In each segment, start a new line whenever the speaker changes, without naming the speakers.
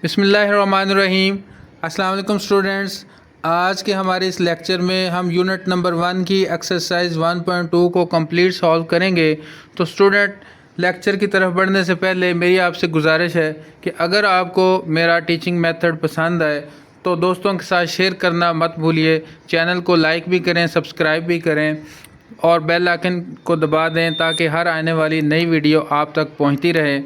बिस्मिल्लाहिर्रहमानिर्रहीम। अस्सलाम वालेकुम स्टूडेंट्स। आज के हमारे इस लेक्चर में हम यूनिट नंबर 1 की एक्सरसाइज 1.2 को कंप्लीट सॉल्व करेंगे। तो स्टूडेंट, लेक्चर की तरफ बढ़ने से पहले मेरी आपसे गुजारिश है कि अगर आपको मेरा टीचिंग मेथड पसंद आए तो दोस्तों के साथ शेयर करना मत भूलिए। चैनल को लाइक भी करें, सब्सक्राइब भी करें और बेल आइकन को दबा दें ताकि हर आने वाली नई वीडियो आप तक पहुंचती रहे।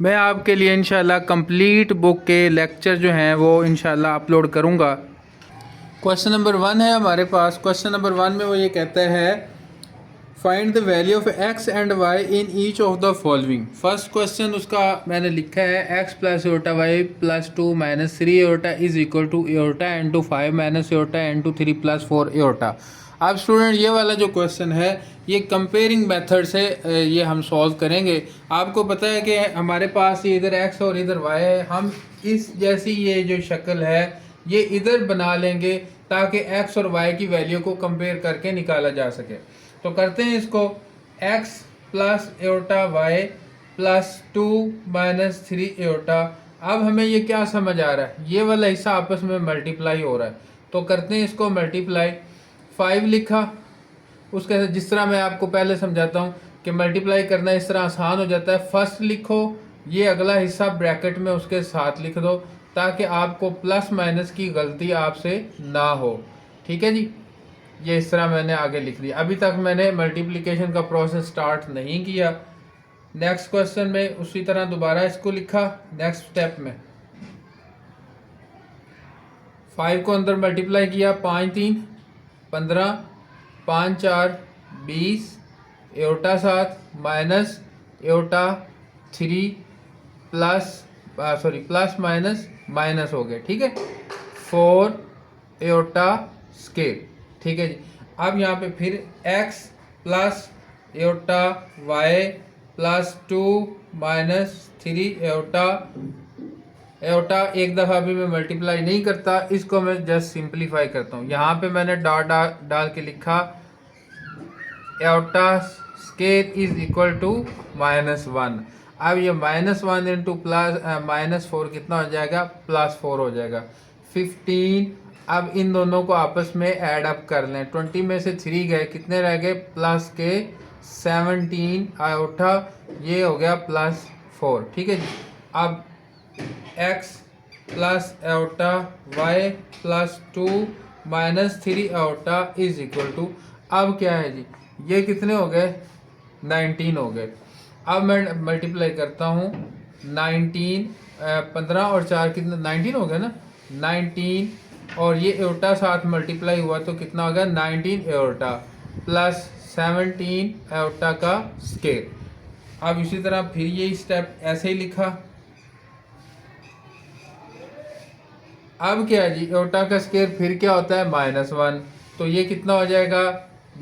मैं आपके लिए इंशाल्लाह कंप्लीट बुक के लेक्चर जो हैं वो इंशाल्लाह अपलोड करूँगा। क्वेश्चन नंबर 1 है हमारे पास। क्वेश्चन नंबर 1 में वो ये कहता है find the value of x and y in each of the following. First question उसका मैंने लिखा है x plus iota y plus 2 minus 3 Etah is equal to Etah into 5 minus Etah into 3 plus 4 eta. अब student, ये वाला जो question है ये कंपेयरिंग मेथड से ये हम सॉल्व करेंगे। आपको पता है कि हमारे पास ये इधर x और इधर y है। हम इस जैसी ये जो शक्ल है ये इधर बना लेंगे ताकि x और y की वैल्यू को कंपेयर करके निकाला जा सके। तो करते हैं इसको। x plus iota y plus 2 minus 3 एटा। अब हमें ये क्या समझ आ रहा है, ये वाला हिस्सा आपस में मल्टीप्लाई हो रहा है। तो करते हैं इसको मल्टीप्लाई। 5 लिखा, उसके जिस तरह मैं आपको पहले समझाता हूँ कि मल्टीप्लाई करना इस तरह आसान हो जाता है। फर्स्ट लिखो, ये अगला हिस्सा ब्रैकेट में उसके साथ लिख दो ताकि आपको प्लस माइनस की गलती आपसे ना हो। ठीक है जी, ये इस तरह मैंने आगे लिख दिया। अभी तक मैंने मल्टीप्लिकेशन का प्रोसेस स्टार्ट नहीं किया। नेक्स्ट क्वेश्चन में उसी तरह दोबारा इसको लिखा। नेक्स्ट स्टेप में 5 को अंदर मल्टीप्लाई किया, 5 3 15, 5 4 20, एटा 7 माइनस एटा 3 प्लस प्लस माइनस माइनस हो गया। ठीक है, 4 एटा स्केयर। ठीक है जी। अब यहाँ पे फिर x plus iota y plus 2 minus 3 एटा एक दफ़ा भी मैं मल्टीप्लाई नहीं करता, इसको मैं जस्ट सिंपलीफाई करता हूँ। यहाँ पे मैंने डॉट डाल के लिखा एटा स्केयर इज इक्वल टू -1। अब ये -1 इंटू प्लस -4 कितना हो जाएगा, +4 हो जाएगा, 15। अब इन दोनों को आपस में ऐड अप कर लें। 20 में से 3 गए, कितने रह गए, प्लस के 17 आयोटा, ये हो गया +4। ठीक है जी। अब x plus iota y plus 2 minus 3 Etah is equal to, अब क्या है जी, ये कितने हो गए, 19 हो गए। अब मैं मल्टीप्लाई करता हूँ। 19 15 और 4 कितने, 19 हो गया ना, 19 और ये एटा साथ मल्टीप्लाई हुआ तो कितना हो गया, 19 एटा प्लस 17 एटा का स्केयर। अब इसी तरह फिर ये स्टेप ऐसे ही लिखा। अब क्या है जी, एटा का स्केयर फिर क्या होता है, -1, तो ये कितना हो जाएगा,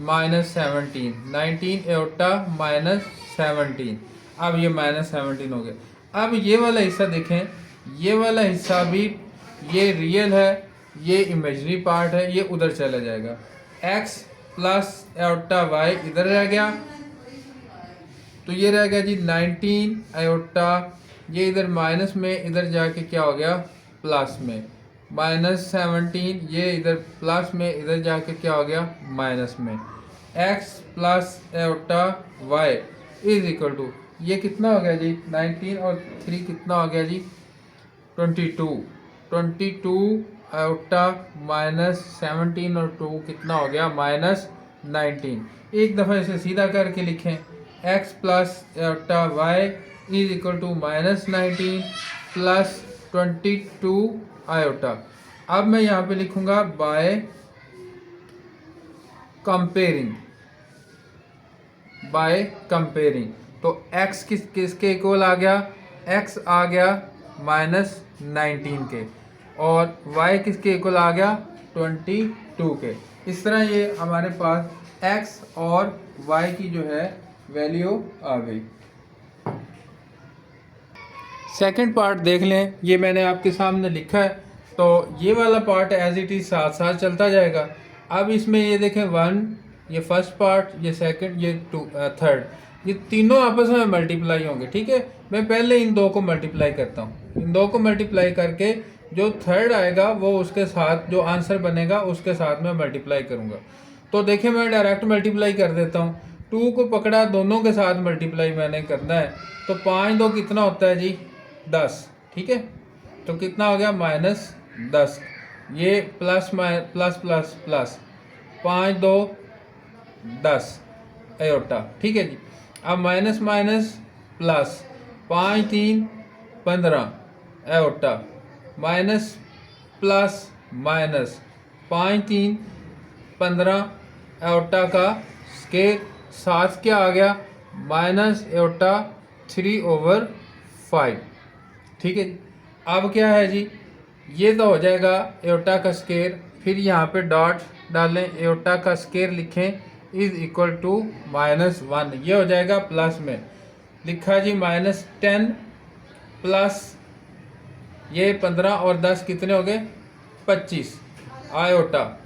-17, 19 एटा -17। अब ये -17 हो गया। अब ये वाला हिस्सा देखें, ये वाला हिस्सा भी ये रियल है, ये इमेजरी पार्ट है, ये उधर चला जाएगा। x प्लस एटा वाई इधर रह गया, तो ये रह गया जी 19 एटा, ये इधर माइनस में इधर जाके क्या हो गया, प्लस में, -17, ये इधर प्लस में इधर जाके क्या हो गया, माइनस में। x plus Etah y is equal to, ये कितना हो गया जी, 19 और 3 कितना हो गया जी, 22 एटा -17 और 2 कितना हो गया, -19। एक दफ़ा इसे सीधा करके लिखें, x plus Etah y is equal to -19 plus 22 iota. अब मैं यहाँ पे लिखूँगा बाय कंपेयरिंग। तो x किसके इक्वल आ गया, x आ गया -19 के, और y किसके इक्वल आ गया, 22 के। इस तरह ये हमारे पास x और y की जो है वैल्यू आ गई। सेकंड पार्ट देख लें, ये मैंने आपके सामने लिखा है, तो ये वाला पार्ट एज इट इज साथ साथ चलता जाएगा। अब इसमें ये देखें 1, ये फर्स्ट पार्ट, ये सेकंड, ये थर्ड, ये तीनों आपस में मल्टीप्लाई होंगे। ठीक है, मैं पहले इन दो को मल्टीप्लाई करता हूँ। इन दो को मल्टीप्लाई करके जो थर्ड आएगा वो उसके साथ, जो आंसर बनेगा उसके साथ में मल्टीप्लाई करूँगा। तो देखिए मैं डायरेक्ट मल्टीप्लाई कर देता हूँ। 2 को पकड़ा, दोनों के साथ मल्टीप्लाई मैंने करना है। तो 5 2 कितना होता है जी? 10। ठीक है, तो कितना हो गया? -10। ये plus plus plus plus 5 2 10 aorta. ठीक है जी। अब minus minus plus 5 3 15 aorta, minus plus minus 5 3 15 aorta का स्केयर, साथ क्या आ गया? Minus aorta 3/5। ठीक है जी। अब क्या है जी? ये तो हो जाएगा एयोटा का स्केयर, फिर यहाँ पे डॉट डालें, एयोटा का स्केयर लिखें इज इक्वल टू -1। ये हो जाएगा प्लस में लिखा जी -10 प्लस ये 15 और 10 कितने हो गए? 25 आयोटा।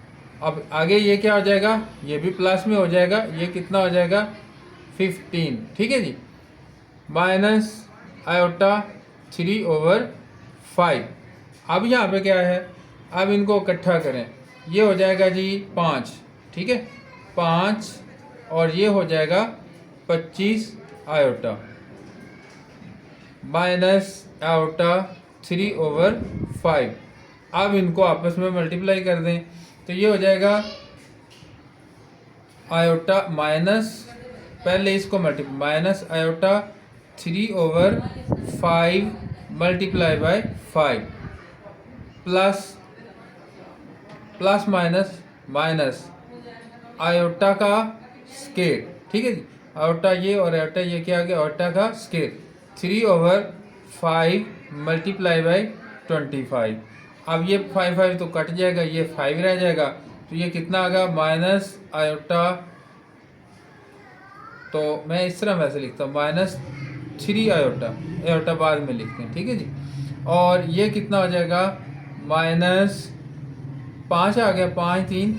अब आगे ये क्या हो जाएगा? ये भी प्लस में हो जाएगा। ये कितना हो जाएगा? 15। ठीक है जी। Minus iota 3/5। अब यहाँ पे क्या है? अब इनको इकट्ठा करें, ये हो जाएगा जी 5। ठीक है, 5 और ये हो जाएगा 25 आयोटा माइनस आयोटा 3/5। अब इनको आपस में मल्टीप्लाई कर दें तो ये हो जाएगा आयोटा माइनस, पहले इसको multiply, minus iota 3/5 multiply by 5 plus plus minus minus iota का स्केयर। ठीक है जी। आयोटा ये और आयोटा ये क्या आ गया? आयोटा का स्केयर 3/5 मल्टीप्लाई बाई 25। अब ये 5 तो कट जाएगा, ये 5 रह जाएगा। तो ये कितना आ गया? माइनस आयोटा, तो मैं इस तरह वैसे लिखता हूँ -3 आयोटा, आयोटा बाद में लिखते हैं। ठीक है जी। और ये कितना हो जाएगा? -5 आ गया, 5 3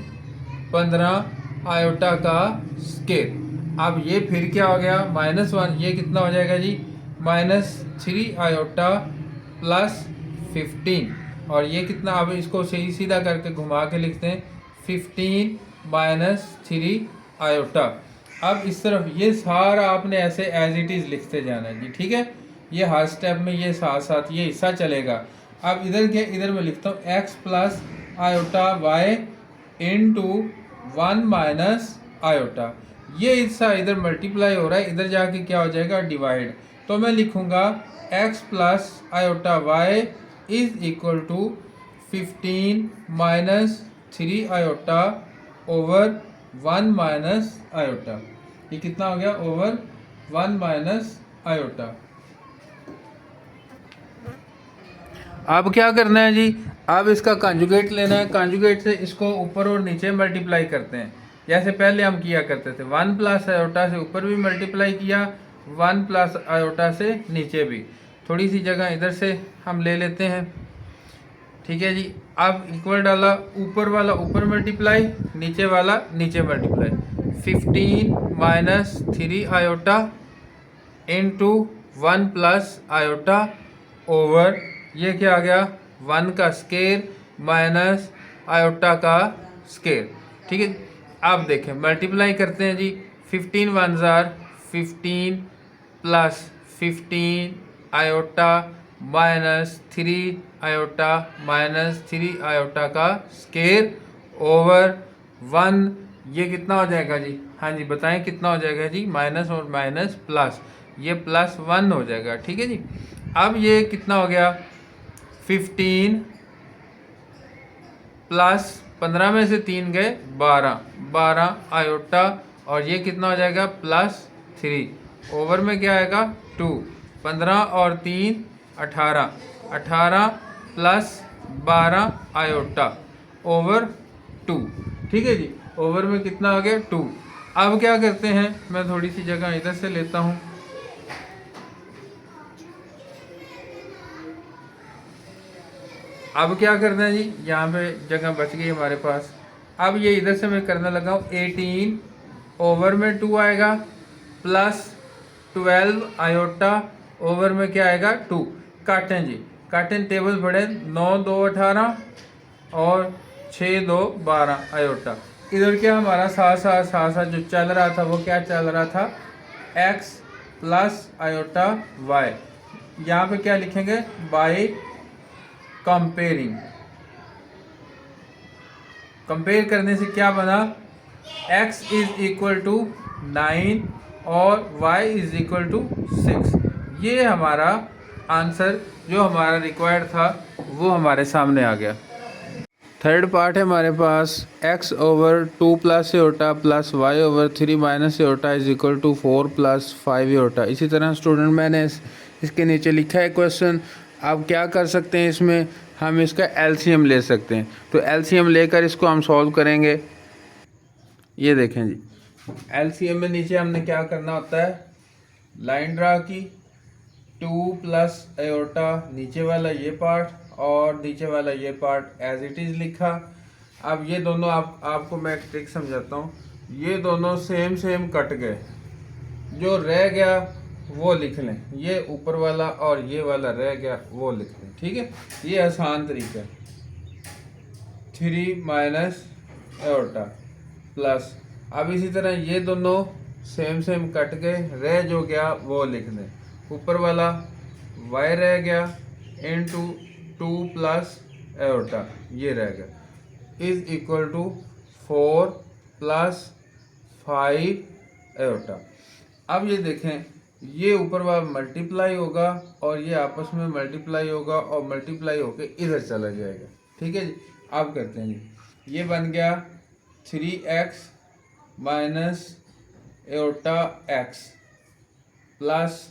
15 आयोटा का स्केयर। अब ये फिर क्या हो गया? -1। ये कितना हो जाएगा जी? -3 आयोटा प्लस 15। और ये कितना? अब इसको सही सीधा करके घुमा के लिखते हैं 15 -3 आयोटा। अब इस तरफ ये सारा आपने ऐसे एज इट इज़ लिखते जाना है जी। ठीक है, ये हर स्टेप में ये साथ साथ ये हिस्सा चलेगा। अब इधर के इधर मैं लिखता हूँ x plus iota y into 1 minus iota. ये हिस्सा इधर मल्टीप्लाई हो रहा है, इधर जाके क्या हो जाएगा? डिवाइड। तो मैं लिखूँगा x plus iota y is equal to 15 -3 iota over 1 minus iota. ये कितना हो गया? Over 1 minus iota. अब क्या करना है जी? अब इसका कंजुगेट लेना है। कंजुगेट से इसको ऊपर और नीचे मल्टीप्लाई करते हैं, जैसे पहले हम किया करते थे। 1 प्लस आयोटा से ऊपर भी मल्टीप्लाई किया, 1 प्लस आयोटा से नीचे भी। थोड़ी सी जगह इधर से हम ले लेते हैं। ठीक है जी। अब इक्वल डाला, ऊपर वाला ऊपर मल्टीप्लाई, नीचे वाला नीचे multiply. 15 -3 iota into 1 plus iota over ये क्या आ गया? 1 का स्केयर माइनस आयोटा का स्केयर। ठीक है। अब देखें मल्टीप्लाई करते हैं जी। 15 1 jar 15 plus 15 iota -3 iota -3 iota का स्केयर ओवर 1। ये कितना हो जाएगा जी? हाँ जी बताएं कितना हो जाएगा जी? माइनस और माइनस प्लस, ये +1 हो जाएगा। ठीक है जी। अब ये कितना हो गया? 15 प्लस 15 में से 3 गए 12 आयोटा, और ये कितना हो जाएगा? +3 ओवर में क्या आएगा? 2। 15 और 3 18 प्लस 12 आयोटा ओवर 2। ठीक है जी। ओवर में कितना आ गया? 2। अब क्या करते हैं? मैं थोड़ी सी जगह इधर से लेता हूँ। अब क्या करना है जी? यहाँ पे जगह बच गई हमारे पास। अब ये इधर से मैं करने लगा हूँ 18 ओवर में 2 आएगा प्लस 12 आयोटा ओवर में क्या आएगा? 2। काटें जी। कट इन टेबल पढ़े 9 2 18 और 6 2 12 आयोटा। इधर क्या हमारा साथ जो चल रहा था वो क्या चल रहा था, x प्लस आयोटा y। यहाँ पे क्या लिखेंगे, बाय कंपेयरिंग। कंपेयर करने से क्या बना, x इज इक्वल टू 9 और y इज इक्वल टू 6। ये हमारा आंसर जो हमारा रिक्वायर्ड था वो हमारे सामने आ गया। थर्ड पार्ट है हमारे पास x over 2 plus iota plus y over 3 minus iota is equal to 4 plus 5 iota. इसी तरह स्टूडेंट मैंने इसके नीचे लिखा है क्वेश्चन। आप क्या कर सकते हैं, इसमें हम इसका एलसीएम ले सकते हैं। तो एलसीएम लेकर इसको हम सॉल्व करेंगे। ये देखें जी, एलसीएम में नीचे हमने क्या करना होता है, लाइन ड्रा की, 2 प्लस एओटा नीचे वाला ये पार्ट और नीचे वाला ये पार्ट एज इट इज़ लिखा। अब ये दोनों आपको मैं एक ट्रिक समझाता हूँ। ये दोनों सेम कट गए, जो रह गया वो लिख लें, ये ऊपर वाला और ये वाला रह गया वो लिख लें, ठीक है। ये आसान तरीका है। 3 माइनस एओटा प्लस, अब इसी तरह ये दोनों सेम कट गए, रह जो गया वो लिख दें। ऊपर वाला y रह गया इनटू 2 प्लस एओटा ये रह गया is equal to 4 plus 5 iota. अब ये देखें, ये ऊपर वाला मल्टीप्लाई होगा और ये आपस में मल्टीप्लाई होगा और मल्टीप्लाई होके इधर चला जाएगा, ठीक है जी। अब करते हैं जी, ये बन गया 3x minus iota x plus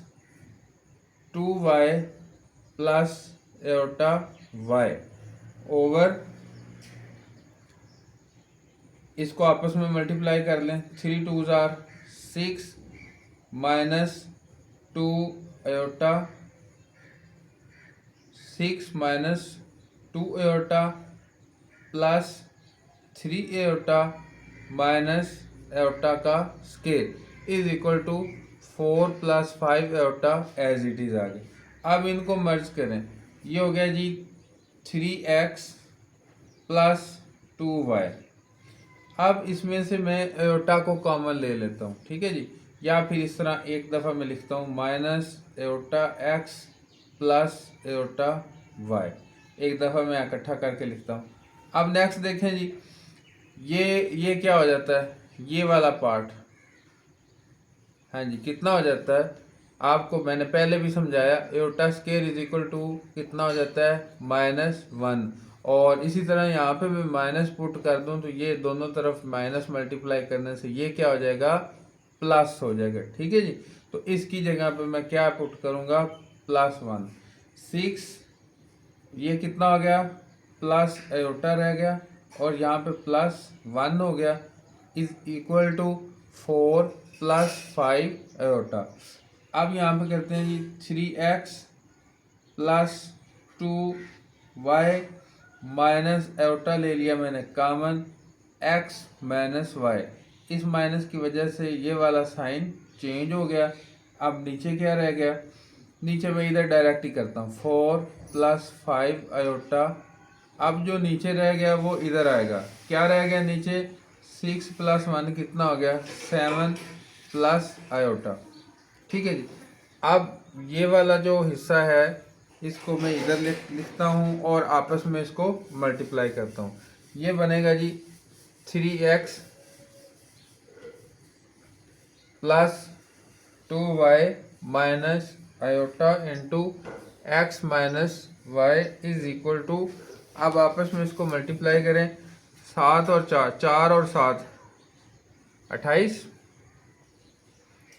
2y plus iota y over, इसको आपस में मल्टीप्लाई कर लें। 3 2s are 6 minus 2 iota 6 minus 2 iota plus 3 iota minus iota का square is equal to 4 plus 5 iota as it is आ गया। अब इनको मर्ज करें, ये हो गया जी 3x प्लस 2y। अब इसमें से मैं एओटा को कॉमन ले लेता हूँ, ठीक है जी, या फिर इस तरह एक दफ़ा मैं लिखता हूँ minus iota x plus iota y। एक दफ़ा मैं इकट्ठा करके लिखता हूँ। अब नेक्स्ट देखें जी, ये क्या हो जाता है, ये वाला पार्ट, हाँ जी, कितना हो जाता है, आपको मैंने पहले भी समझाया, iota square is equal to कितना हो जाता है, -1। और इसी तरह यहाँ पे मैं माइनस पुट कर दूँ तो ये दोनों तरफ माइनस मल्टीप्लाई करने से ये क्या हो जाएगा, प्लस हो जाएगा, ठीक है जी। तो इसकी जगह पे मैं क्या पुट करूँगा, +1। 6 ये कितना हो गया, प्लस एओटा रह गया और यहाँ पे +1 हो गया is equal to 4 plus 5 iota. अब यहाँ पे करते हैं जी 3x plus 2y minus aorta ले लिया मैंने कॉमन, x माइनस y। इस माइनस की वजह से ये वाला साइन चेंज हो गया। अब नीचे क्या रह गया, नीचे मैं इधर डायरेक्ट ही करता हूँ, 4 प्लस 5 आयोटा। अब जो नीचे रह गया वो इधर आएगा, क्या रह गया नीचे, 6 प्लस 1 कितना हो गया, 7 प्लस आयोटा, ठीक है जी। अब ये वाला जो हिस्सा है इसको मैं इधर लिखता हूँ और आपस में इसको मल्टीप्लाई करता हूँ। ये बनेगा जी 3x plus 2y minus iota into x minus y is equal to, अब आपस में इसको मल्टीप्लाई करें, 7 और 4, 4 और 7 28,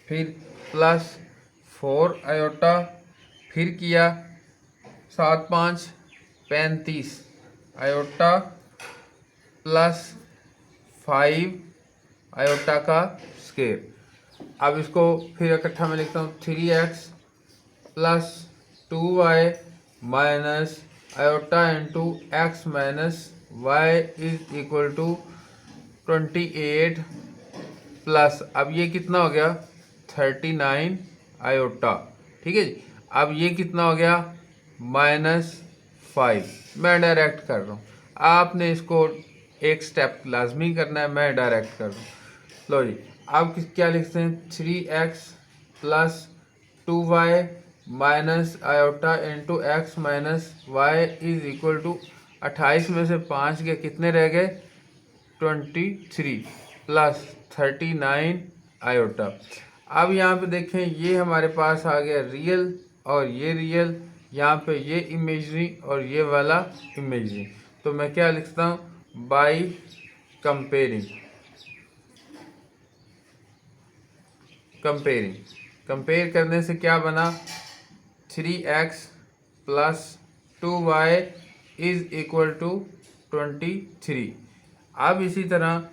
फिर प्लस 4 आयोटा, फिर किया 7 5 35 आयोटा प्लस 5 आयोटा का स्केयर। अब इसको फिर इकट्ठा में लिखता हूँ, 3x plus 2y minus iota into x minus y is equal to 28 plus, अब ये कितना हो गया 39 आयोटा, ठीक है जी। अब ये कितना हो गया -5। मैं डायरेक्ट कर रहा हूँ, आपने इसको एक स्टेप लाजमी करना है। मैं डायरेक्ट कर रहा हूँ। लो जी, आप क्या लिखते हैं, 3x plus 2y minus iota into x minus y is equal to 28 में से 5 के कितने रह गए, 23 प्लस 39 आयोटा। अब यहाँ पे देखें, ये हमारे पास आ गया रियल और ये रियल, यहाँ पे ये इमेजरी और ये वाला इमेजरी। तो मैं क्या लिखता हूँ, बाई कंपेयरिंग कंपेयर करने से क्या बना, 3x plus 2y is equal to 23। अब इसी तरह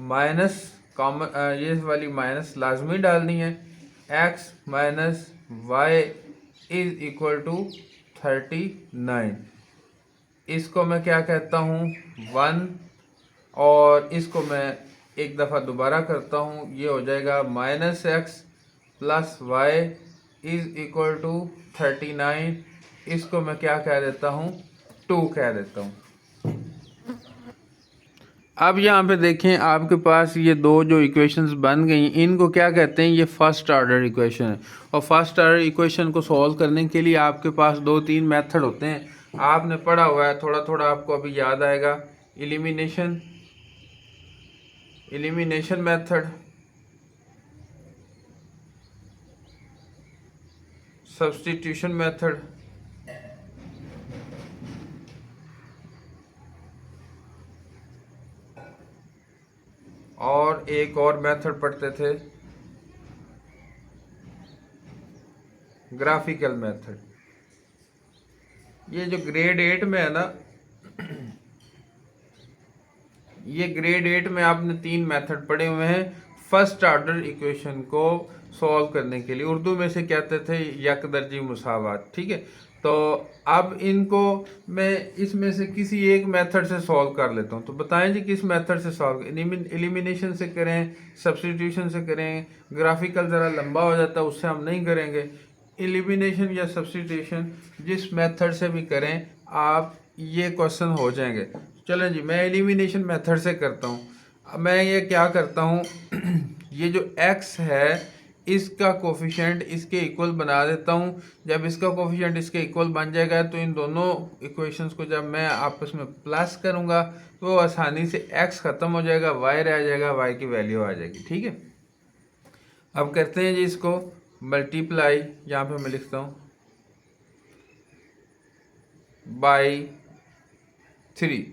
माइनस कॉमन, ये वाली माइनस लाजमी डालनी है, x minus y is equal to 39। इसको मैं क्या कहता हूँ, 1, और इसको मैं एक दफ़ा दोबारा करता हूँ, ये हो जाएगा -x plus y is equal to 39। इसको मैं क्या कह देता हूँ, 2 कह देता हूँ। अब यहाँ पे देखें, आपके पास ये दो जो इक्वेशंस बन गई, इनको क्या कहते हैं, ये फर्स्ट ऑर्डर इक्वेशन है। और फर्स्ट ऑर्डर इक्वेशन को सॉल्व करने के लिए आपके पास 2-3 मेथड होते हैं। आपने पढ़ा हुआ है, थोड़ा थोड़ा आपको अभी याद आएगा। एलिमिनेशन मेथड, सब्स्टिट्यूशन मेथड, और एक और मेथड पढ़ते थे, ग्राफिकल मेथड। ये जो ग्रेड 8 में है ना, ये ग्रेड 8 में आपने 3 मेथड पढ़े हुए हैं फर्स्ट ऑर्डर इक्वेशन को सॉल्व करने के लिए। उर्दू में से कहते थे यकदर्जी मुसावात, ठीक है। तो अब इनको मैं इसमें से किसी एक मेथड से सॉल्व कर लेता हूँ। तो बताएं जी, किस मेथड से सॉल्व, एलिमिनेशन से करें, सब्स्टिट्यूशन से करें, ग्राफिकल ज़रा लंबा हो जाता है, उससे हम नहीं करेंगे। एलिमिनेशन या सब्स्टिट्यूशन जिस मेथड से भी करें आप, ये क्वेश्चन हो जाएंगे। चलें जी, मैं एलिमिनेशन मेथड से करता हूँ। अब मैं ये क्या करता हूँ ये जो x है इसका कोफिशिएंट इसके इक्वल बना देता हूँ। जब इसका कोफिशिएंट इसके इक्वल बन जाएगा तो इन दोनों इक्वेशंस को जब मैं आपस में प्लस करूँगा तो आसानी से x ख़त्म हो जाएगा, y रह जाएगा, y की वैल्यू आ जाएगी, ठीक है। अब करते हैं जी इसको मल्टीप्लाई, यहाँ पे मैं लिखता हूँ by 3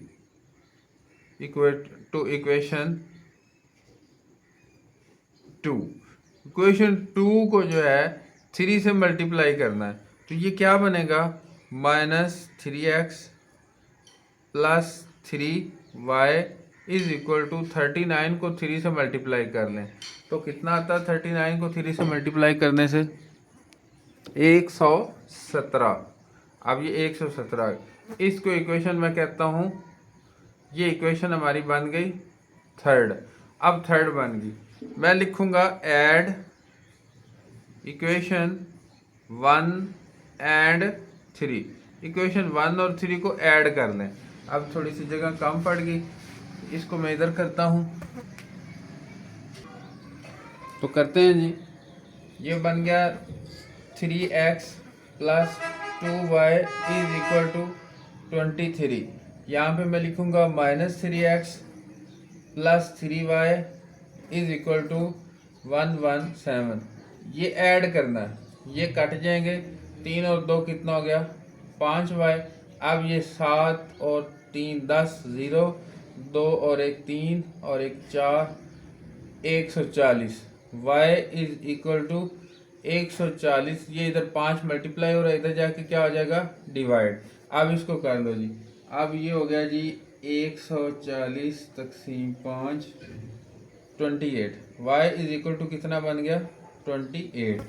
equate to equation 2। Equation 2 को जो है 3 से मल्टीप्लाई करना है, तो ये क्या बनेगा, -3x plus 3y is equal to 39 को 3 से मल्टीप्लाई कर लें तो कितना आता है, 39 को 3 से मल्टीप्लाई करने से 117। अब ये 117, इसको इक्वेशन मैं कहता हूँ, ये इक्वेशन हमारी बन गई थर्ड। अब थर्ड बन गई, मैं लिखूंगा ऐड इक्वेशन 1 एंड 3। इक्वेशन 1 और 3 को ऐड कर लें। अब थोड़ी सी जगह कम पड़ गई, इसको मैं इधर करता हूँ। तो करते हैं जी, ये बन गया 3x plus 2y is equal to 23। यहाँ पे मैं लिखूंगा -3x plus 3y is equal to 117। ये ऐड करना है, ये कट जाएंगे, 3 और 2 कितना हो गया, 5y। अब ये 7 और 3 10, 0 2 और 1 3 और 1 4, 140। y is equal to 140। ये इधर 5 मल्टीप्लाई हो रहा है, इधर जाके क्या हो जाएगा, डिवाइड। अब इसको कर लो जी, अब ये हो गया जी 140 तक़सीम 5 28। y इज इक्वल टू कितना बन गया, 28।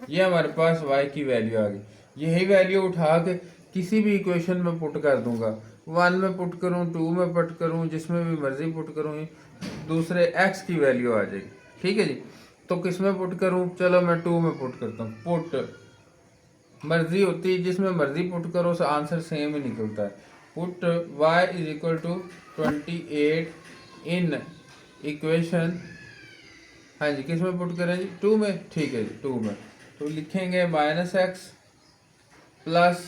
ये हमारे पास y की वैल्यू आ गई। यही वैल्यू उठा के किसी भी इक्वेशन में पुट कर दूंगा, 1 में पुट करूँ, 2 में पुट करूँ, जिसमें भी मर्जी पुट करूँ, दूसरे x की वैल्यू आ जाएगी, ठीक है जी। तो किस में पुट करूँ, चलो मैं 2 में पुट करता हूँ। पुट मर्जी होती है, जिसमें मर्जी पुट करो तो आंसर सेम ही निकलता है। Put y is equal to 28 in equation, हाँ जी किस में पुट करें जी, 2 में, ठीक है जी 2 में। तो लिखेंगे -x plus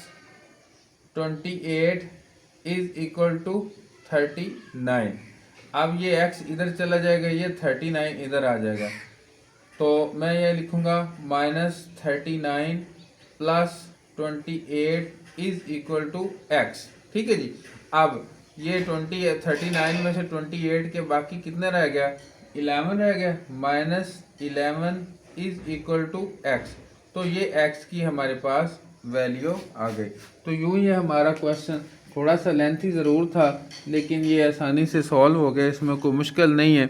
28 is equal to 39। अब ये x इधर चला जाएगा, ये 39 इधर आ जाएगा, तो मैं ये लिखूंगा -39 plus 28 is equal to x, ठीक है जी। अब ये 39 में से 28 के बाकी कितने रह गया, 11 रह गया, -11 इज इक्वल टू x, तो ये x की हमारे पास वैल्यू आ गई। तो यूं ही हमारा क्वेश्चन थोड़ा सा लेंथी ज़रूर था, लेकिन ये आसानी से सॉल्व हो गया, इसमें कोई मुश्किल नहीं है।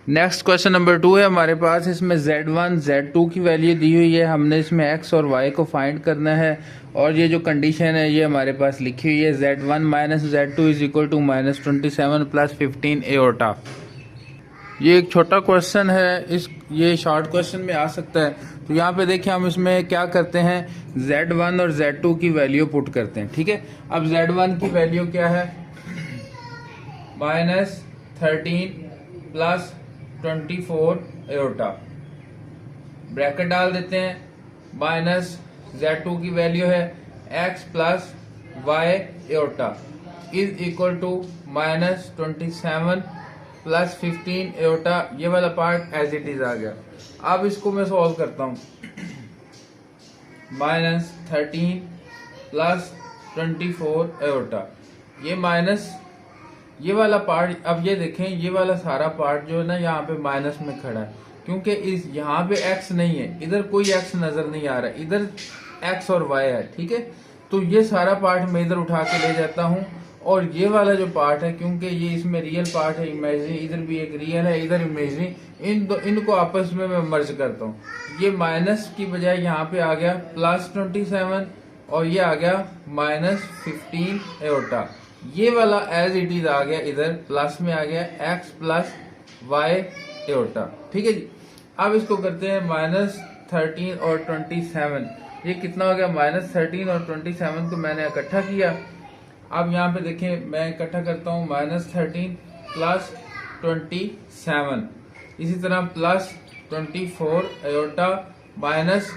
नेक्स्ट क्वेश्चन नंबर 2 है हमारे पास। इसमें Z1 Z2 की वैल्यू दी हुई है, हमने इसमें x और y को फाइंड करना है, और ये जो कंडीशन है ये हमारे पास लिखी हुई है Z1 minus Z2 is equal to -27 plus 15 iota. ये एक छोटा क्वेश्चन है, ये शॉर्ट क्वेश्चन में आ सकता है। तो यहाँ पे देखिए हम इसमें क्या करते हैं, Z1 और Z2 की वैल्यू पुट करते हैं, ठीक है। अब Z1 की वैल्यू क्या है, -13 प्लस 24 एओर्टा, ब्रैकेट डाल देते हैं, माइनस Z2 की वैल्यू है x plus y iota is equal to -27 plus 15 iota. ये वाला पार्ट एज इट इज आ गया। अब इसको मैं सॉल्व करता हूँ, -13 प्लस 24 एओर्टा, ये माइनस ये वाला पार्ट। अब ये देखें, ये वाला सारा पार्ट जो है ना यहाँ पे माइनस में खड़ा है, क्योंकि इस यहाँ पे x नहीं है, इधर कोई x नजर नहीं आ रहा है, इधर x और y है, ठीक है। तो ये सारा पार्ट मैं इधर उठा के ले जाता हूँ, और ये वाला जो पार्ट है, क्योंकि ये इसमें रियल पार्ट है, इमेजिनरी, इधर भी एक रियल है, इधर इमेजिनरी, इनको आपस में मैं मर्ज करता हूँ। ये माइनस की बजाय यहाँ पे आ गया +27, और ये आ गया -15 एओर्टा। ये वाला एज इट इज आ गया, इधर प्लस में आ गया x प्लस y एओर्टा, ठीक है जी। अब इसको करते हैं -13 और 27, ये कितना हो गया, -13 और 27 को मैंने इकट्ठा किया। अब यहाँ पे देखें, मैं इकट्ठा करता हूँ, -13 प्लस 27, इसी तरह plus 24 iota minus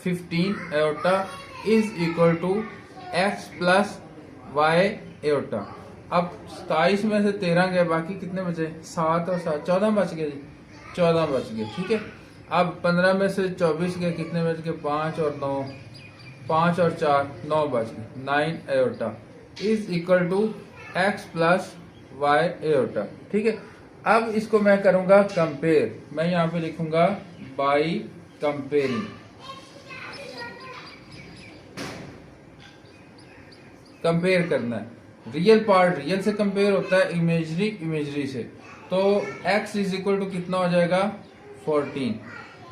15 iota is equal to x plus y iota. अब 27 में से 13 गए, बाकी कितने बचे, 7 और 7 14 बच गए जी, 14 बच गए, ठीक है। अब 15 में से 24 गए, कितने बच गए, 5 और 9, 5 और 4 9 बच गए, 9 iota is equal to x plus y iota, ठीक है। अब इसको मैं करूंगा कंपेयर, मैं यहाँ पे लिखूंगा बाई कंपेयरिंग, कंपेयर करना है। रियल पार्ट रियल से कंपेयर होता है, इमेजरी इमेजरी से। तो x इज इक्वल टू कितना हो जाएगा, 14,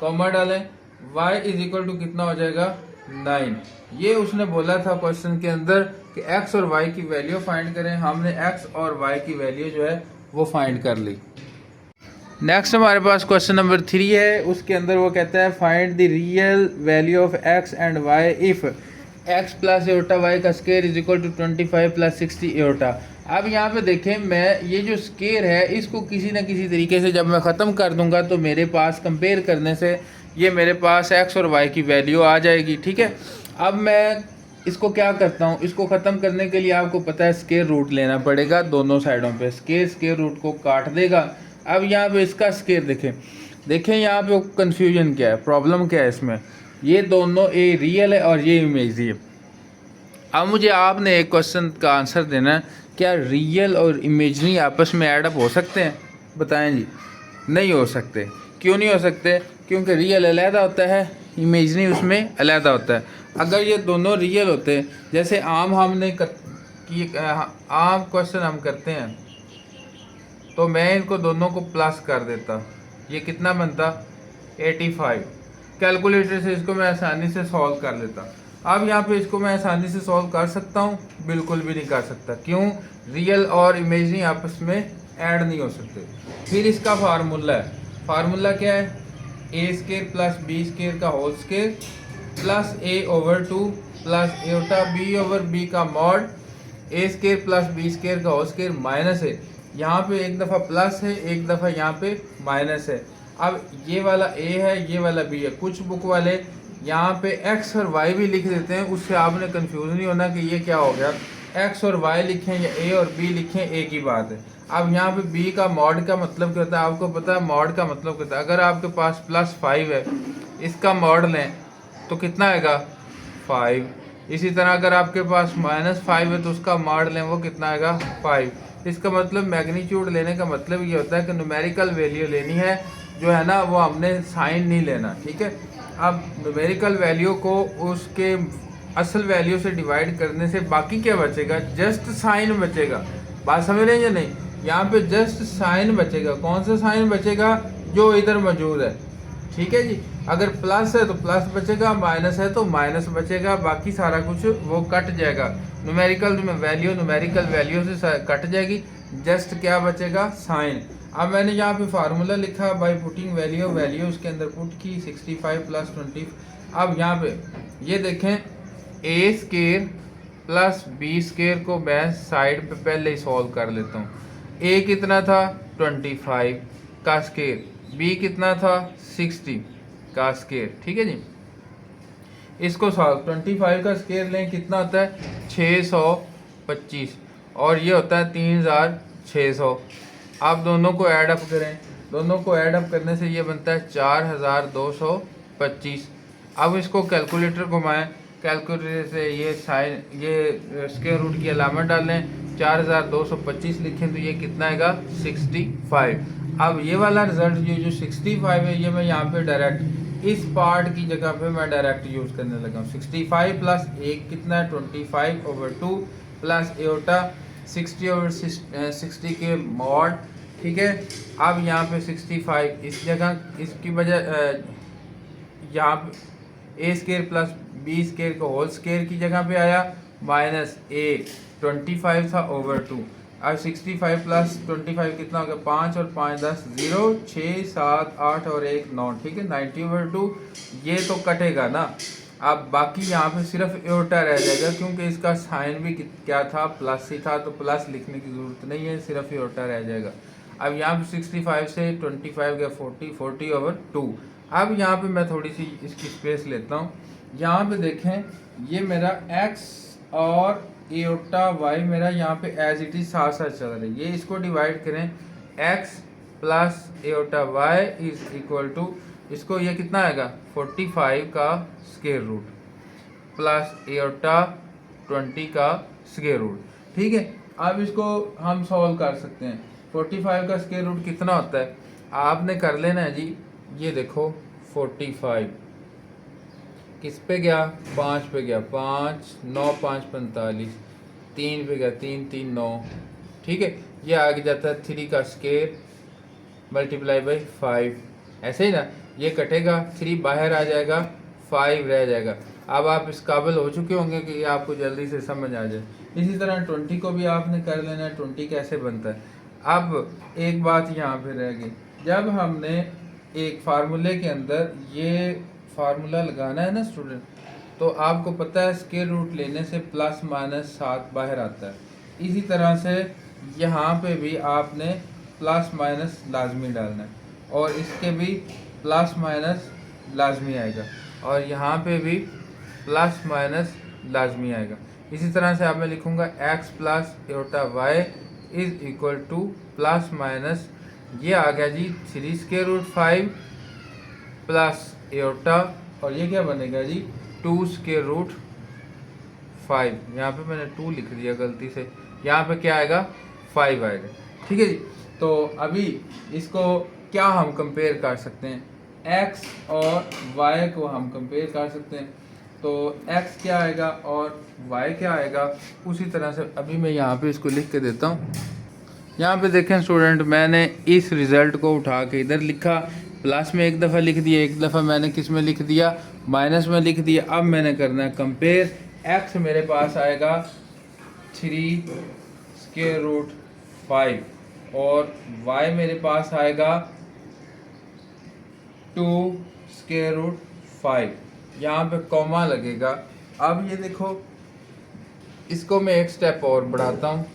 कॉमा डालें, y इज इक्वल टू कितना हो जाएगा, 9। ये उसने बोला था क्वेश्चन के अंदर कि x और y की वैल्यू फाइंड करें, हमने x और y की वैल्यू जो है वो फाइंड कर ली। नेक्स्ट हमारे पास क्वेश्चन नंबर 3 है, उसके अंदर वो कहता है find the real value of x and y if x plus iota y का square is equal to 25 plus 60 iota. अब यहाँ पे देखें, मैं ये जो स्केयर है इसको किसी न किसी तरीके से जब मैं ख़त्म कर दूंगा तो मेरे पास कंपेयर करने से ये मेरे पास x और y की वैल्यू आ जाएगी, ठीक है। अब मैं इसको क्या करता हूँ, इसको ख़त्म करने के लिए आपको पता है स्केयर रूट लेना पड़ेगा दोनों साइडों पे, स्केयर रूट को काट देगा। अब यहाँ पे इसका स्केयर देखें यहाँ पे कन्फ्यूजन क्या है, प्रॉब्लम क्या है इसमें, ये दोनों ये रियल है और ये इमेजरी है। अब मुझे आपने एक क्वेश्चन का आंसर देना है, क्या रियल और इमेजरी आपस में ऐड अप हो सकते हैं, बताएं जी। नहीं हो सकते। क्यों नहीं हो सकते, क्योंकि रियल अलहदा होता है, इमेजरी उसमें अलहदा होता है। अगर ये दोनों रियल होते, जैसे आम क्वेश्चन हम करते हैं, तो मैं इनको दोनों को प्लस कर देता, ये कितना बनता 85, कैलकुलेटर से इसको मैं आसानी से सॉल्व कर लेता। अब यहाँ पे इसको मैं आसानी से सॉल्व कर सकता हूँ, बिल्कुल भी नहीं कर सकता। क्यों, रियल और इमेजरी आपस में ऐड नहीं हो सकते। फिर इसका फार्मूला है, फार्मूला क्या है, A square plus B square का होल स्केयर प्लस ए over 2 plus iota B over B का मॉड ए स्केयर प्लस बी स्केयर का होल स्केयर माइनस है, यहाँ पे एक दफ़ा प्लस है एक दफ़ा यहाँ पे माइनस है। अब ये वाला ए है ये वाला बी है। कुछ बुक वाले यहाँ पे एक्स और वाई भी लिख देते हैं, उससे आपने कंफ्यूज नहीं होना कि ये क्या हो गया, एक्स और वाई लिखें या ए और बी लिखें एक ही बात है। अब यहाँ पे बी का मॉड का मतलब क्या होता है, आपको पता है मॉड का मतलब क्या होता है। अगर आपके पास +5 है, इसका मॉड लें तो कितना आएगा 5। इसी तरह अगर आपके पास -5 है तो उसका मॉड लें वो कितना आएगा 5। इसका मतलब मैग्नीट्यूड लेने का मतलब ये होता है कि न्यूमेरिकल वैल्यू लेनी है, जो है ना वो हमने साइन नहीं लेना, ठीक है। अब न्यूमेरिकल वैल्यू को उसके असल वैल्यू से डिवाइड करने से बाकी क्या बचेगा, जस्ट साइन बचेगा। बात समझ रहे हैं या नहीं, यहाँ पे जस्ट साइन बचेगा। कौन सा साइन बचेगा, जो इधर मौजूद है, ठीक है जी। अगर प्लस है तो प्लस बचेगा, माइनस है तो माइनस बचेगा, बाकी सारा कुछ वो कट जाएगा। न्यूमेरिकल वैल्यू से कट जाएगी, जस्ट क्या बचेगा साइन। अब मैंने यहाँ पे फार्मूला लिखा बाय पुटिंग वैल्यू उसके अंदर पुट की 65 + 20। अब यहाँ पे ये देखें ए स्केयर प्लस बी स्केयर को मैं साइड पे पहले ही सॉल्व कर लेता हूँ। ए कितना था 25 का स्केयर, बी कितना था 60 का स्केयर, ठीक है जी। इसको सॉल्व 25 का स्केयर लें कितना होता है 625 और ये होता है 3600। आप दोनों को ऐड अप करें, दोनों को ऐड अप करने से ये बनता है 4225। अब इसको कैलकुलेटर घुमाएं, कैलकुलेटर से ये साइन ये स्क्वायर रूट की अलामत डालें, 4225 लिखें तो ये कितना आएगा 65। अब ये वाला रिजल्ट जो 65 है ये मैं यहाँ पे डायरेक्ट इस पार्ट की जगह पे मैं डायरेक्ट यूज़ करने लगा हूँ। 65 प्लस 1 कितना है 25/2 प्लस एटा 60/60 के मॉड, ठीक है। अब यहाँ पे 65 इस जगह इसकी वजह यहाँ पे ए स्केयर प्लस बी स्केयर को होल स्केयर की जगह पे आया, माइनस ए 25 था ओवर 2। अब 65 प्लस 25 कितना हो गया 5 और 5 10 0 6 7 8 और 1 9, ठीक है 90/2। ये तो कटेगा ना। अब बाकी यहाँ पे सिर्फ एटा रह जाएगा, क्योंकि इसका साइन भी क्या था प्लस ही था, तो प्लस लिखने की ज़रूरत नहीं है, सिर्फ एटा रह जाएगा। अब यहाँ पे 65 से 25 गया 40/2। अब यहाँ पे मैं थोड़ी सी इसकी स्पेस लेता हूँ। यहाँ पे देखें ये मेरा x और एटा y मेरा यहाँ पे एज इट इज साथ साथ चल रहा है। ये इसको डिवाइड करें x plus eta y is equal to, इसको ये कितना आएगा 45 का स्क्वायर रूट प्लस एटा 20 का स्क्वायर रूट, ठीक है। अब इसको हम सॉल्व कर सकते हैं। 45 का स्क्वायर रूट कितना होता है आपने कर लेना है जी। ये देखो 45 किस पे गया 5 पे गया, 5 9 5 45, 3 पे गया 3 3 9, ठीक है। ये आगे जाता है 3 का स्क्वायर मल्टीप्लाई बाई 5, ऐसे ही ना, ये कटेगा 3 बाहर आ जाएगा 5 रह जाएगा। अब आप इस काबिल हो चुके होंगे कि ये आपको जल्दी से समझ आ जाए। इसी तरह 20 को भी आपने कर लेना है, 20 कैसे बनता है। अब एक बात यहाँ पे रह गई, जब हमने एक फार्मूले के अंदर ये फार्मूला लगाना है ना स्टूडेंट, तो आपको पता है स्क्वायर रूट लेने से +- बाहर आता है। इसी तरह से यहाँ पे भी आपने प्लस माइनस लाजमी डालना है, और इसके भी प्लस माइनस लाजमी आएगा, और यहाँ पे भी प्लस माइनस लाजमी आएगा। इसी तरह से अब मैं लिखूँगा x plus eta y is equal two plus minus, ये आ गया जी 3√5 प्लस एटा, और ये क्या बनेगा जी 2√5। यहाँ पे मैंने 2 लिख दिया गलती से, यहाँ पे क्या आएगा 5 आएगा, ठीक है जी। तो अभी इसको क्या हम कंपेयर कर सकते हैं, x और y को हम कंपेयर कर सकते हैं। तो x क्या आएगा और y क्या आएगा, उसी तरह से अभी मैं यहाँ पे इसको लिख के देता हूँ। यहाँ पे देखें स्टूडेंट, मैंने इस रिज़ल्ट को उठा के इधर लिखा, प्लस में एक दफ़ा लिख दिया, एक दफ़ा मैंने किस में लिख दिया माइनस में लिख दिया। अब मैंने करना है कंपेयर, x मेरे पास आएगा 3√5 और y मेरे पास आएगा 2√5, यहाँ पे कॉमा लगेगा। अब ये देखो, इसको मैं एक स्टेप और बढ़ाता हूँ,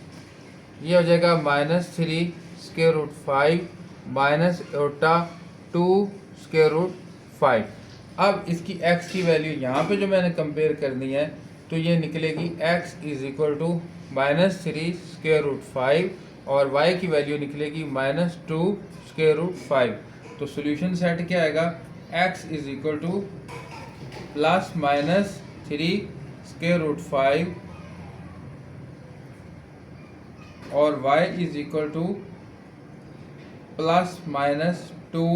ये हो जाएगा -3 स्क्वायर रूट 5 माइनस एटा 2 स्क्वायर रूट 5। अब इसकी x की वैल्यू यहाँ पे जो मैंने कंपेयर करनी है, तो ये निकलेगी x is equal to -3 square root 5 और y की वैल्यू निकलेगी -2 स्क्वायर रूट 5। तो सोल्यूशन सेट क्या आएगा, x is equal to +-3 square root 5 और y is equal to +-2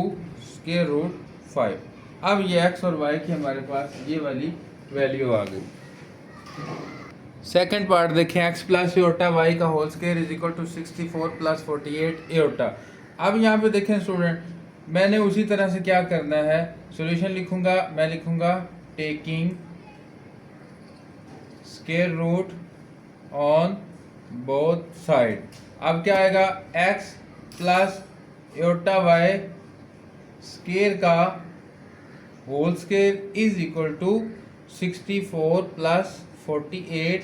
square root 5। अब ये x और y की हमारे पास ये वाली वैल्यू आ गई। सेकंड पार्ट देखें, x प्लस एटा y का whole square is equal to 64 + 48 एटा। अब यहाँ पे देखें स्टूडेंट, मैंने उसी तरह से क्या करना है, सॉल्यूशन लिखूंगा, मैं लिखूंगा taking square root on both side. अब क्या आएगा, x plus eta y square का whole square is equal to 64 + 48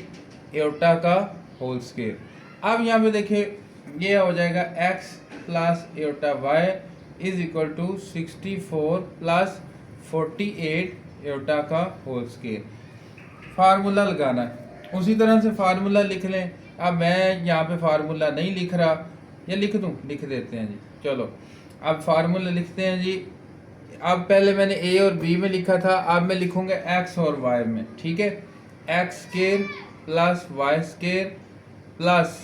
एटा का होल स्क्वायर। अब यहाँ पे देखिए ये हो जाएगा x plus eta y is equal to 64 + 48 एटा का होल स्क्वायर। फार्मूला लगाना है, उसी तरह से फार्मूला लिख लें। अब मैं यहाँ पे फार्मूला नहीं लिख रहा, या लिख दूँ, लिख देते हैं जी। चलो अब फार्मूला लिखते हैं जी। अब पहले मैंने a और b में लिखा था, अब मैं लिखूंगा x और y में, ठीक है। x square plus y square plus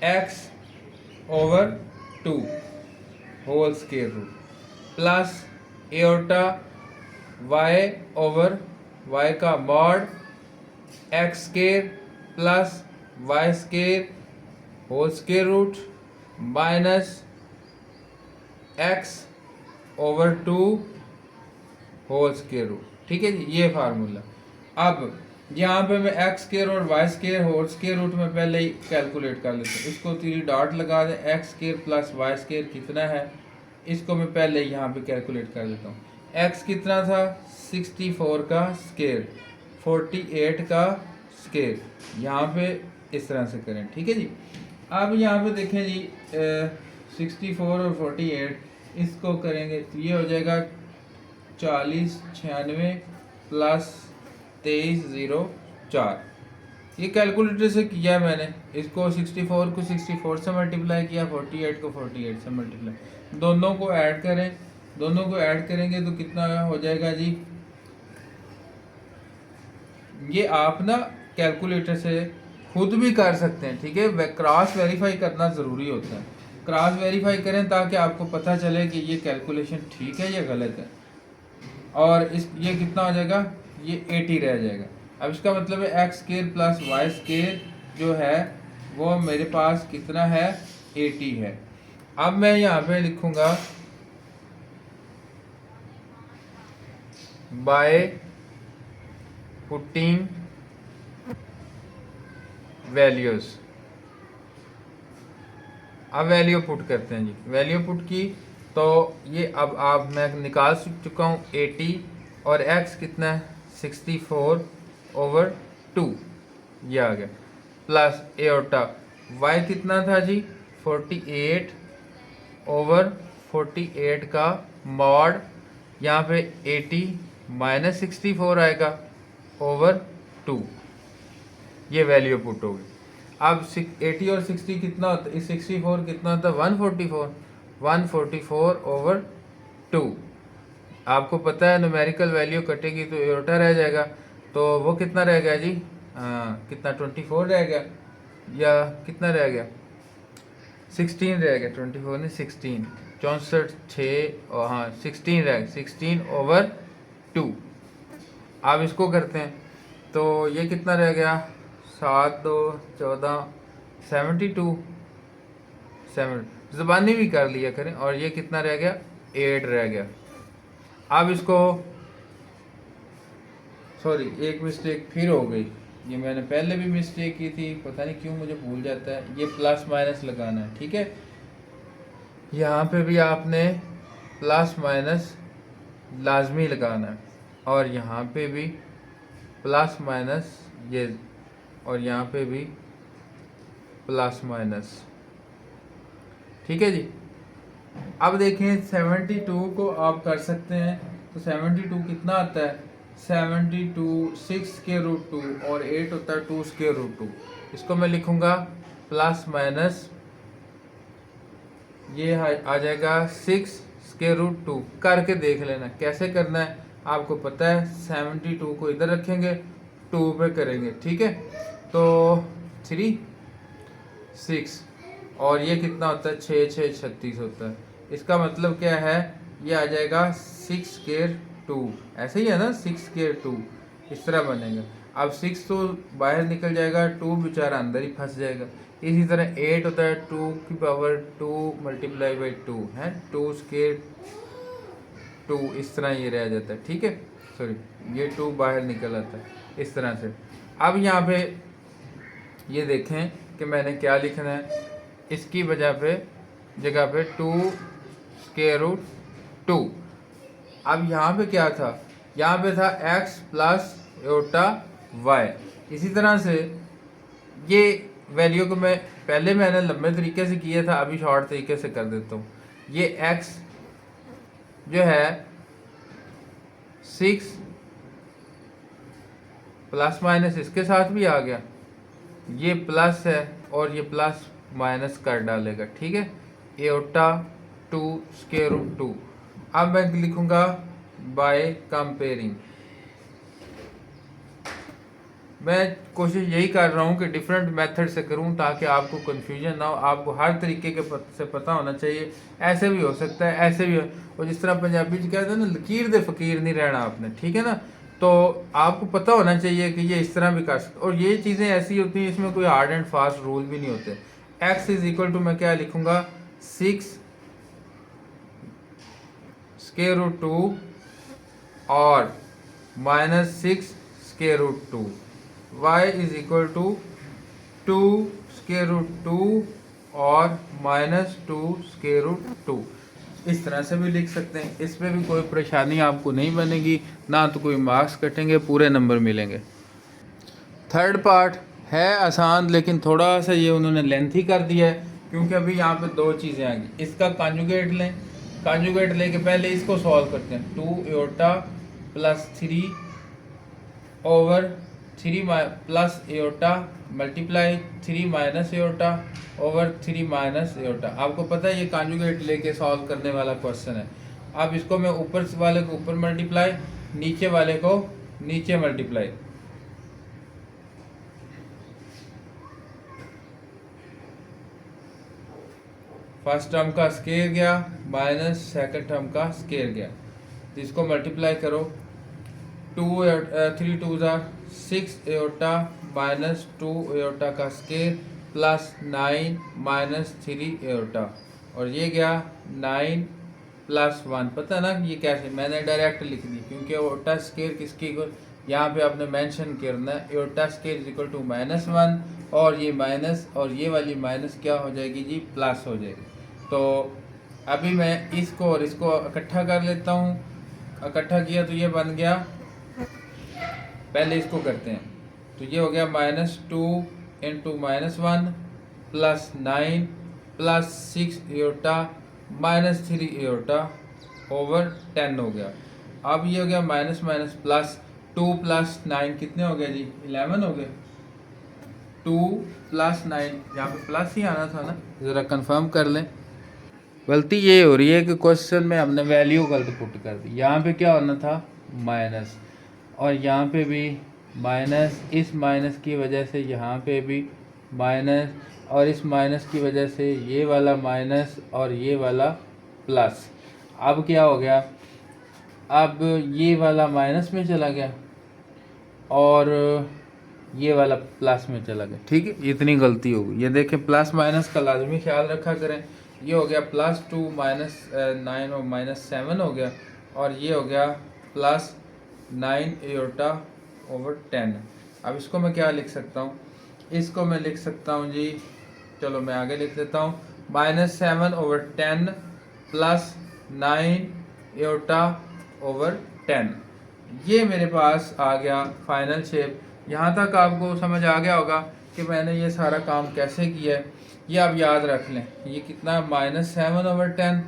x over 2 whole square root plus eta y over y का mod x square plus y square whole square root minus x over 2 whole square root, ठीक है जी, ये formula. अब यहाँ पे मैं x square और y square whole square root में पहले ही कैलकुलेट कर लेता हूँ। इसको 3 डॉट लगा दें, x square plus y square कितना है, इसको मैं पहले यहाँ पे कैलकुलेट कर लेता हूँ। x कितना था, 64 का स्क्वायर, 48 का स्क्वायर, यहाँ पे इस तरह से करें, ठीक है जी। अब यहाँ पे देखें जी 64 और 48 इसको करेंगे तो ये हो जाएगा 40 96 प्लस 2304। ये कैलकुलेटर से किया मैंने, इसको 64 को 64 से मल्टीप्लाई किया, 48 को 48 से मल्टीप्लाई, दोनों को ऐड करें, दोनों को ऐड करेंगे तो कितना हो जाएगा जी। ये आप ना कैलकुलेटर से खुद भी कर सकते हैं, ठीक है। क्रॉस वेरीफाई करना ज़रूरी होता है, क्रॉस वेरीफाई करें ताकि आपको पता चले कि ये कैलकुलेशन ठीक है या गलत है। और इस ये कितना हो जाएगा, ये 80 रह जाएगा। अब इसका मतलब है x square plus y square जो है वो मेरे पास कितना है, 80 है। अब मैं यहाँ पे लिखूंगा बाय पुटिंग वैल्यूज। अब वैल्यू पुट करते हैं जी, वैल्यू पुट की तो ये अब आप मैं निकाल चुका हूँ 80 और x कितना है 64 ओवर 2 ये आ गया, प्लस एटा y कितना था जी 48 ओवर 48 का मॉड, यहाँ पे 80 माइनस 64 आएगा ओवर 2, ये वैल्यू पुट होगी। अब 80 और 60 कितना होता है, 64 कितना होता है 144 ओवर 2। आपको पता है न्यूमेरिकल वैल्यू कटेगी तो एटा रह जाएगा, तो वो कितना रह गया जी, कितना 24 रह गया या कितना रह गया 16 रह गया, 24 नहीं 16, 64 6 और हाँ 16 रह गया, 16 ओवर 2। अब इसको करते हैं तो ये कितना रह गया 7 2 14 72, 7 ज़बानी भी कर लिया करें, और ये कितना रह गया 8 रह गया। अब इसको सॉरी एक मिस्टेक फिर हो गई, ये मैंने पहले भी मिस्टेक की थी, पता नहीं क्यों मुझे भूल जाता है, ये प्लस माइनस लगाना है, ठीक है। यहाँ पे भी आपने प्लस माइनस लाजमी लगाना है, और यहाँ पे भी प्लस माइनस ये, और यहाँ पे भी प्लस माइनस। ठीक है जी। अब देखें 72 को आप कर सकते हैं, तो 72 कितना आता है, 72 6√2 और 8 होता है 2√2। इसको मैं लिखूंगा प्लस माइनस, ये आ जाएगा 6√2। करके देख लेना कैसे करना है, आपको पता है। 72 को इधर रखेंगे, 2 पे करेंगे, ठीक है। तो 3 6 और ये कितना होता है, 6 6 36 होता है। इसका मतलब क्या है, ये आ जाएगा 6√2, ऐसे ही है ना, 6√2 इस तरह बनेगा। अब 6 तो बाहर निकल जाएगा, 2 बेचारा अंदर ही फंस जाएगा। इसी तरह 8 होता है 2 की पावर 2 मल्टीप्लाई बाई 2 है, 2√2 इस तरह ये रह जाता है, ठीक है। सॉरी, ये 2 बाहर निकल आता है इस तरह से। अब यहाँ पे ये देखें कि मैंने क्या लिखना है, इसकी जगह पे 2√2। अब यहाँ पे क्या था, यहाँ पे था x प्लस आयोटा y। इसी तरह से ये वैल्यू को मैंने लंबे तरीके से किया था, अभी शॉर्ट तरीके से कर देता हूँ। ये x जो है 6 प्लस माइनस इसके साथ भी आ गया, ये प्लस है और ये प्लस माइनस कर डालेगा, ठीक है। आयोटा 2√2। अब मैं लिखूंगा बाय कंपेयरिंग। मैं कोशिश यही कर रहा हूँ कि डिफरेंट मेथड से करूँ ताकि आपको कंफ्यूजन ना हो। आपको हर तरीके के से पता होना चाहिए, ऐसे भी हो सकता है, ऐसे भी हो। और जिस तरह पंजाबी में कहते हैं ना, लकीर दे फकीर नहीं रहना आपने, ठीक है ना। तो आपको पता होना चाहिए कि ये इस तरह भी कर सकते। और ये चीज़ें ऐसी होती हैं, इसमें कोई हार्ड एंड फास्ट रूल भी नहीं होते। x इज इक्वल टू, मैं क्या लिखूंगा, 6√2 और -6√2। y इज इक्वल टू 2√2 और -2√2। इस तरह से भी लिख सकते हैं। इसमें भी कोई परेशानी आपको नहीं बनेगी, ना तो कोई मार्क्स कटेंगे, पूरे नंबर मिलेंगे। थर्ड पार्ट है आसान, लेकिन थोड़ा सा ये उन्होंने लेंथी कर दिया है, क्योंकि अभी यहाँ पे दो चीज़ें आ गई। इसका कॉन्जुगेट लें, कॉन्जुगेट लेके पहले इसको सॉल्व करते हैं। 2 iota plus 3 over 3 plus iota multiply 3 minus iota over 3 minus iota. आपको पता है ये कॉन्जुगेट लेके सॉल्व करने वाला क्वेश्चन है। अब इसको मैं ऊपर वाले को ऊपर मल्टीप्लाई, नीचे वाले को नीचे मल्टीप्लाई। फर्स्ट टर्म का स्केयर गया माइनस सेकंड टर्म का स्केयर गया, तो इसको मल्टीप्लाई करो। 3 2 6 आयोटा माइनस 2 आयोटा का स्केयर प्लस 9 माइनस 3 आयोटा, और ये गया 9 प्लस 1। पता ना ये कैसे, मैंने डायरेक्ट लिख दी क्योंकि आयोटा स्केयर किसकी को यहाँ पे आपने मेंशन करना है। Iota square is equal to -1 और ये माइनस और ये वाली माइनस क्या हो जाएगी जी, प्लस हो जाएगी। तो अभी मैं इसको और इसको इकट्ठा कर लेता हूँ। इकट्ठा किया तो ये बन गया, पहले इसको करते हैं, तो ये हो गया -2 into -1 plus 9 plus 6 iota minus 3 iota over 10 हो गया। अब ये हो गया माइनस माइनस प्लस, 2 प्लस 9 कितने हो गए जी, 11 हो गए। 2 प्लस 9, यहाँ पे प्लस ही आना था ना, ज़रा कंफर्म कर लें। गलती ये हो रही है कि क्वेश्चन में हमने वैल्यू गलत पुट कर दी। यहाँ पे क्या होना था, माइनस, और यहाँ पे भी माइनस, इस माइनस की वजह से यहाँ पे भी माइनस, और इस माइनस की वजह से ये वाला माइनस और ये वाला प्लस। अब क्या हो गया, अब ये वाला माइनस में चला गया और ये वाला प्लस में चला गया, ठीक है। इतनी गलती हो गई। ये देखें, प्लस माइनस का लाजमी ख्याल रखा करें। ये हो गया +2 माइनस 9 और -7 हो गया, और ये हो गया प्लस 9 आयोटा ओवर 10। अब इसको मैं क्या लिख सकता हूँ, इसको मैं लिख सकता हूँ जी, चलो मैं आगे लिख देता हूँ, -7 ओवर 10 प्लस 9 आयोटा ओवर 10। ये मेरे पास आ गया फाइनल शेप। यहाँ तक आपको समझ आ गया होगा कि मैंने ये सारा काम कैसे किया है। ये आप याद रख लें, ये कितना -7/10।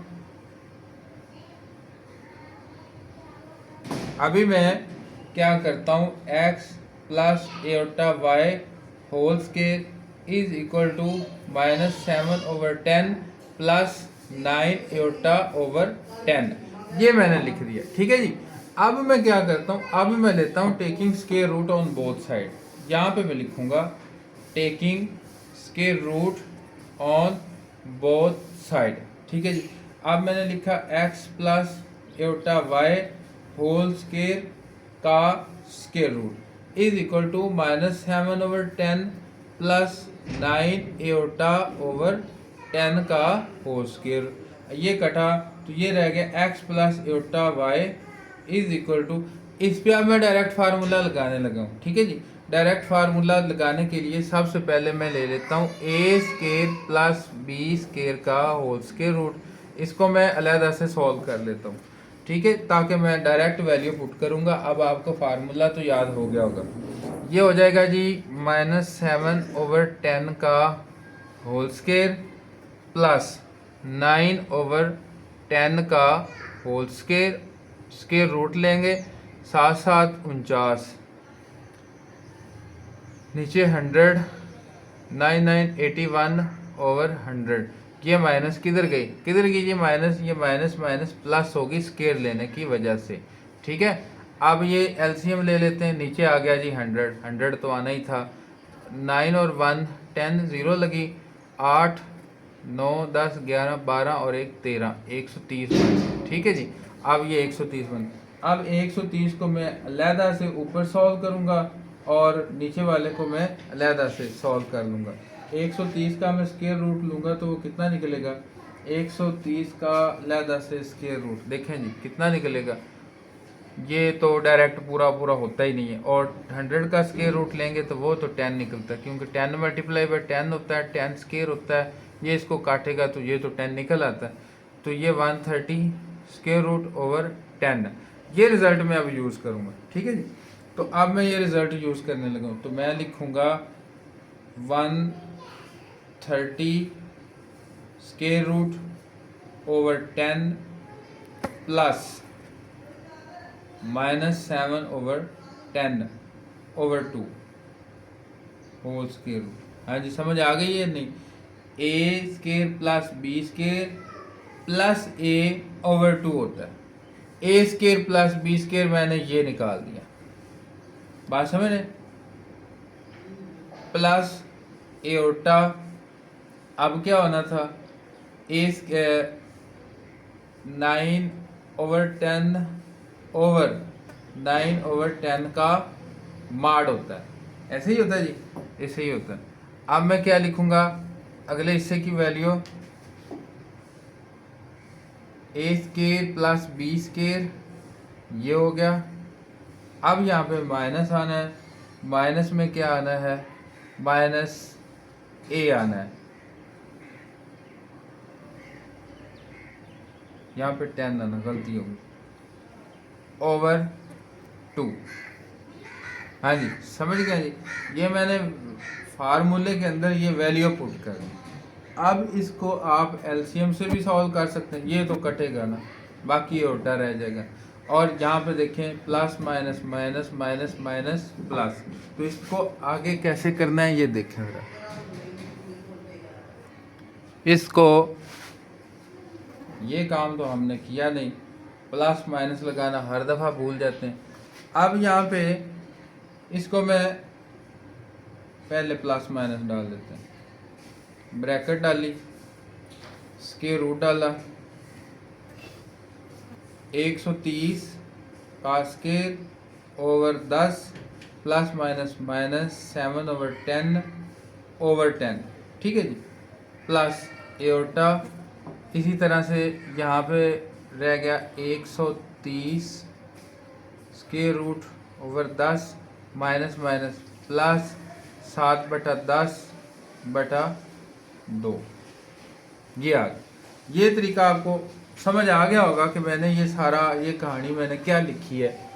अभी मैं क्या करता हूँ, x plus Etah y whole square is equal to -7/10 plus 9 एटा/10। ये मैंने लिख दिया, ठीक है जी। अब मैं क्या करता हूँ, अब मैं लेता हूँ taking square root on both side. यहाँ पे मैं लिखूँगा taking square root on both side, ठीक है जी। अब मैंने लिखा x प्लस एटा वाई होल स्केयर का square root is equal to -7/10 plus 9 एटा/10 का होल स्केयर। ये कटा तो ये रह गया x plus Etah y is equal to, इस पे अब मैं डायरेक्ट फार्मूला लगाने लगा हूँ, ठीक है जी। डायरेक्ट फार्मूला लगाने के लिए सबसे पहले मैं ले लेता हूँ ए स्केयर प्लस बी स्केयर का होल स्केयर रूट। इसको मैं अलहदा से सॉल्व कर लेता हूँ, ठीक है, ताकि मैं डायरेक्ट वैल्यू पुट करूँगा। अब आपको फार्मूला तो याद हो गया होगा। ये हो जाएगा जी -7/10 का होल स्केयर प्लस 9/10 का होल स्केयर, स्केयर रूट लेंगे, साथ साथ 49, नीचे 100, 9981/100। ये माइनस किधर गई, किधर गई ये माइनस, ये माइनस माइनस प्लस होगी स्केयर लेने की वजह से, ठीक है। अब ये एलसीएम ले लेते हैं, नीचे आ गया जी 100, 100 तो आना ही था। 9 और 1 10, 0 लगी, 8 9 10 11 12 और 1 13, 130 बन, ठीक है जी। अब ये 130 बन, अब 130 को मैं अलहदा से ऊपर सॉल्व करूंगा और नीचे वाले को मैं अलहदा से सॉल्व कर लूँगा। 130 का मैं स्केयर रूट लूँगा तो वो कितना निकलेगा, 130 का अलहदा से स्केयर रूट देखें जी कितना निकलेगा। ये तो डायरेक्ट पूरा पूरा होता ही नहीं है, और 100 का स्केयर रूट लेंगे तो वो तो 10 निकलता है, क्योंकि 10 मल्टीप्लाई बाय 10 होता है, 10 स्केयर होता है। ये इसको काटेगा तो ये तो 10 निकल आता है। तो ये 130 स्केयर रूट ओवर 10, ये रिजल्ट मैं अब यूज़ करूँगा, ठीक है जी। तो अब मैं ये रिजल्ट यूज़ करने लगा हूँ, तो मैं लिखूँगा 130 square root over 10 plus -7/10/2 whole square root. हाँ जी, समझ आ गई है नहीं। A square plus B square plus a/2 होता है। A square plus B square मैंने ये निकाल दिया, बात समझ रहे, प्लस एटा। अब क्या होना था, ए 9/10 का माड होता है, ऐसे ही होता है जी, ऐसे ही होता है। अब मैं क्या लिखूंगा, अगले हिस्से की वैल्यू ए स्केयर प्लस बी स्केयर, ये हो गया। अब यहाँ पे माइनस आना है, माइनस में क्या आना है, माइनस ए आना है। यहाँ पे 10 आना, गलती होगी, ओवर 2। हाँ जी, समझ गए जी। ये मैंने फार्मूले के अंदर ये वैल्यू पुट कर दी। अब इसको आप एलसीएम से भी सॉल्व कर सकते हैं, ये तो कटेगा ना, बाकी ये उल्टा रह जाएगा। और यहाँ पे देखें plus minus minus minus minus plus, तो इसको आगे कैसे करना है ये देखें जरा। इसको, ये काम तो हमने किया नहीं, प्लस माइनस लगाना हर दफ़ा भूल जाते हैं। अब यहाँ पे इसको मैं पहले प्लस माइनस डाल देते हैं, ब्रैकेट डाली, स्केयर रूट डाला, 130 का square over 10 plus minus minus 7/10/10, ठीक है जी, प्लस एटा। इसी तरह से यहाँ पे रह गया 130 square root over 10 minus minus plus 7/10/2, ये आ गया। ये तरीका आपको समझ आ गया होगा कि मैंने ये कहानी मैंने क्या लिखी है।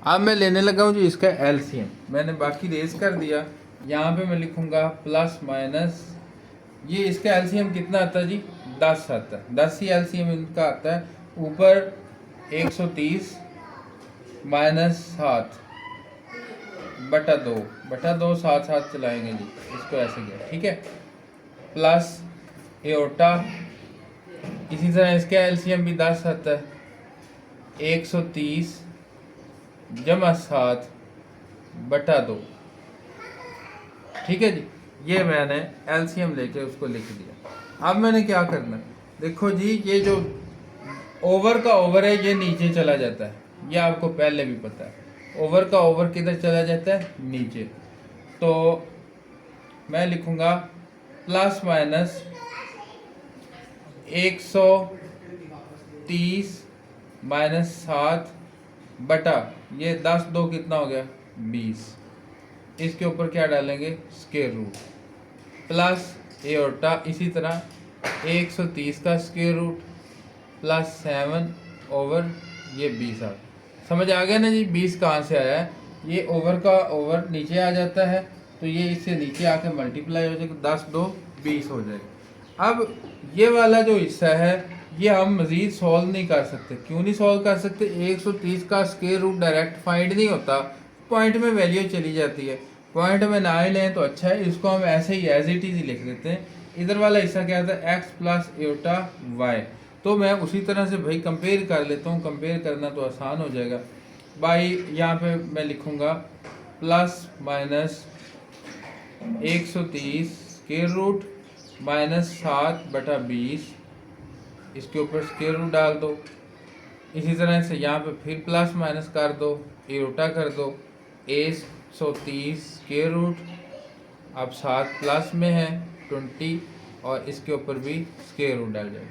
अब मैं लेने लगा हूँ जी इसका एलसीएम। मैंने बाकी रेज कर दिया। यहाँ पे मैं लिखूँगा प्लस माइनस, ये इसका एलसीएम कितना आता है जी, 10 आता है। 10 ही एलसीएम इनका आता है। ऊपर 130 माइनस 7 बटा 2, बटा 2 साथ साथ चलाएंगे जी, इसको ऐसे किया, ठीक है। प्लस एओटा, इसी तरह इसका एलसीएम भी 10 आता है। 130 जमा 7 बटा 2, ठीक है जी। ये मैंने एलसीएम लेके उसको लिख दिया। अब मैंने क्या करना है, देखो जी, ये जो ओवर का ओवर है ये नीचे चला जाता है, ये आपको पहले भी पता है। ओवर का ओवर किधर चला जाता है, नीचे। तो मैं लिखूंगा प्लस माइनस 130 माइनस 7 बटा, ये 10 2 कितना हो गया, 20। इसके ऊपर क्या डालेंगे, स्क्वायर रूट, प्लस एओटा, इसी तरह 130 का स्क्वायर रूट प्लस 7 ओवर ये 20 आ। समझ आ गया ना जी 20 कहाँ से आया है, ये ओवर का ओवर नीचे आ जाता है, तो ये इससे नीचे आके मल्टीप्लाई हो जाएगा, 10 2 20 हो जाएगा। अब ये वाला जो हिस्सा है ये हम मज़ीद सॉल्व नहीं कर सकते। क्यों नहीं सॉल्व कर सकते, 130 का स्क्वायर रूट डायरेक्ट फाइंड नहीं होता, पॉइंट में वैल्यू चली जाती है। पॉइंट में ना ही लें तो अच्छा है, इसको हम ऐसे ही एज इट इज ही लिख देते हैं। इधर वाला हिस्सा क्या था, एक्स प्लस एटा वाई। तो मैं उसी तरह से भाई कंपेयर कर लेता हूँ, कंपेयर करना तो आसान हो जाएगा। बाई यहाँ पे मैं लिखूँगा plus minus 130 square root minus 7 बटा 20, इसके ऊपर स्क्वायर रूट डाल दो। इसी तरह से यहाँ पे फिर प्लस माइनस कर दो, एटा कर दो, 130 स्क्वायर रूट, अब 7 प्लस में है 20, और इसके ऊपर भी स्क्वायर रूट डाल जाएगा,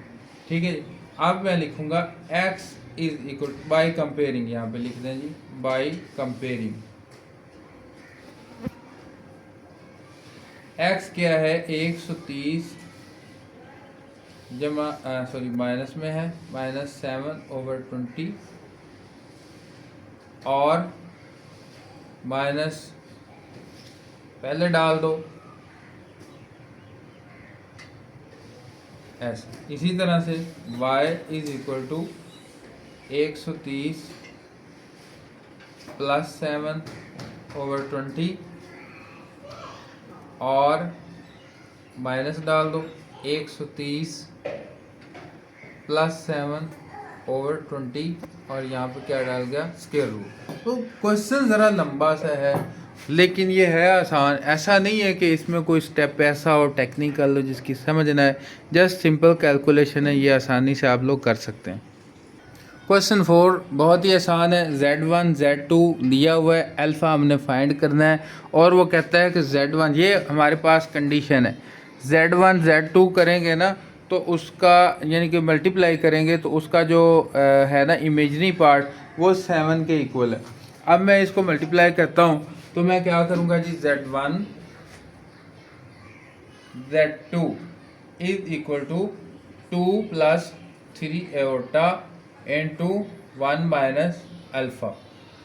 ठीक है जी। अब मैं लिखूँगा x is equal by comparing, यहाँ पे लिख दें जी बाई कंपेयरिंग। x क्या है, 130 जमा सॉरी माइनस में है, माइनस 7 ओवर 20 और माइनस पहले डाल दो ऐसे। इसी तरह से y is equal to 130 plus 7 over 20 और माइनस डाल दो 130 प्लस 7 ओवर 20 और यहाँ पे क्या डाल गया, स्क्वायर रूट। तो क्वेश्चन ज़रा लंबा सा है, लेकिन ये है आसान। ऐसा नहीं है कि इसमें कोई स्टेप ऐसा हो टेक्निकल हो जिसकी समझना है, जस्ट सिंपल कैलकुलेशन है, ये आसानी से आप लोग कर सकते हैं। क्वेश्चन 4 बहुत ही आसान है। Z1 Z2 दिया हुआ है, अल्फ़ा हमने फाइंड करना है, और वो कहता है कि Z1, ये हमारे पास कंडीशन है, Z1 Z2 करेंगे ना तो उसका यानी कि मल्टीप्लाई करेंगे तो उसका जो है ना इमेजनरी पार्ट वो 7 के इक्वल है। अब मैं इसको मल्टीप्लाई करता हूँ तो मैं क्या करूँगा जी, Z1 Z2 is equal to 2 plus 3 iota into 1 minus alpha.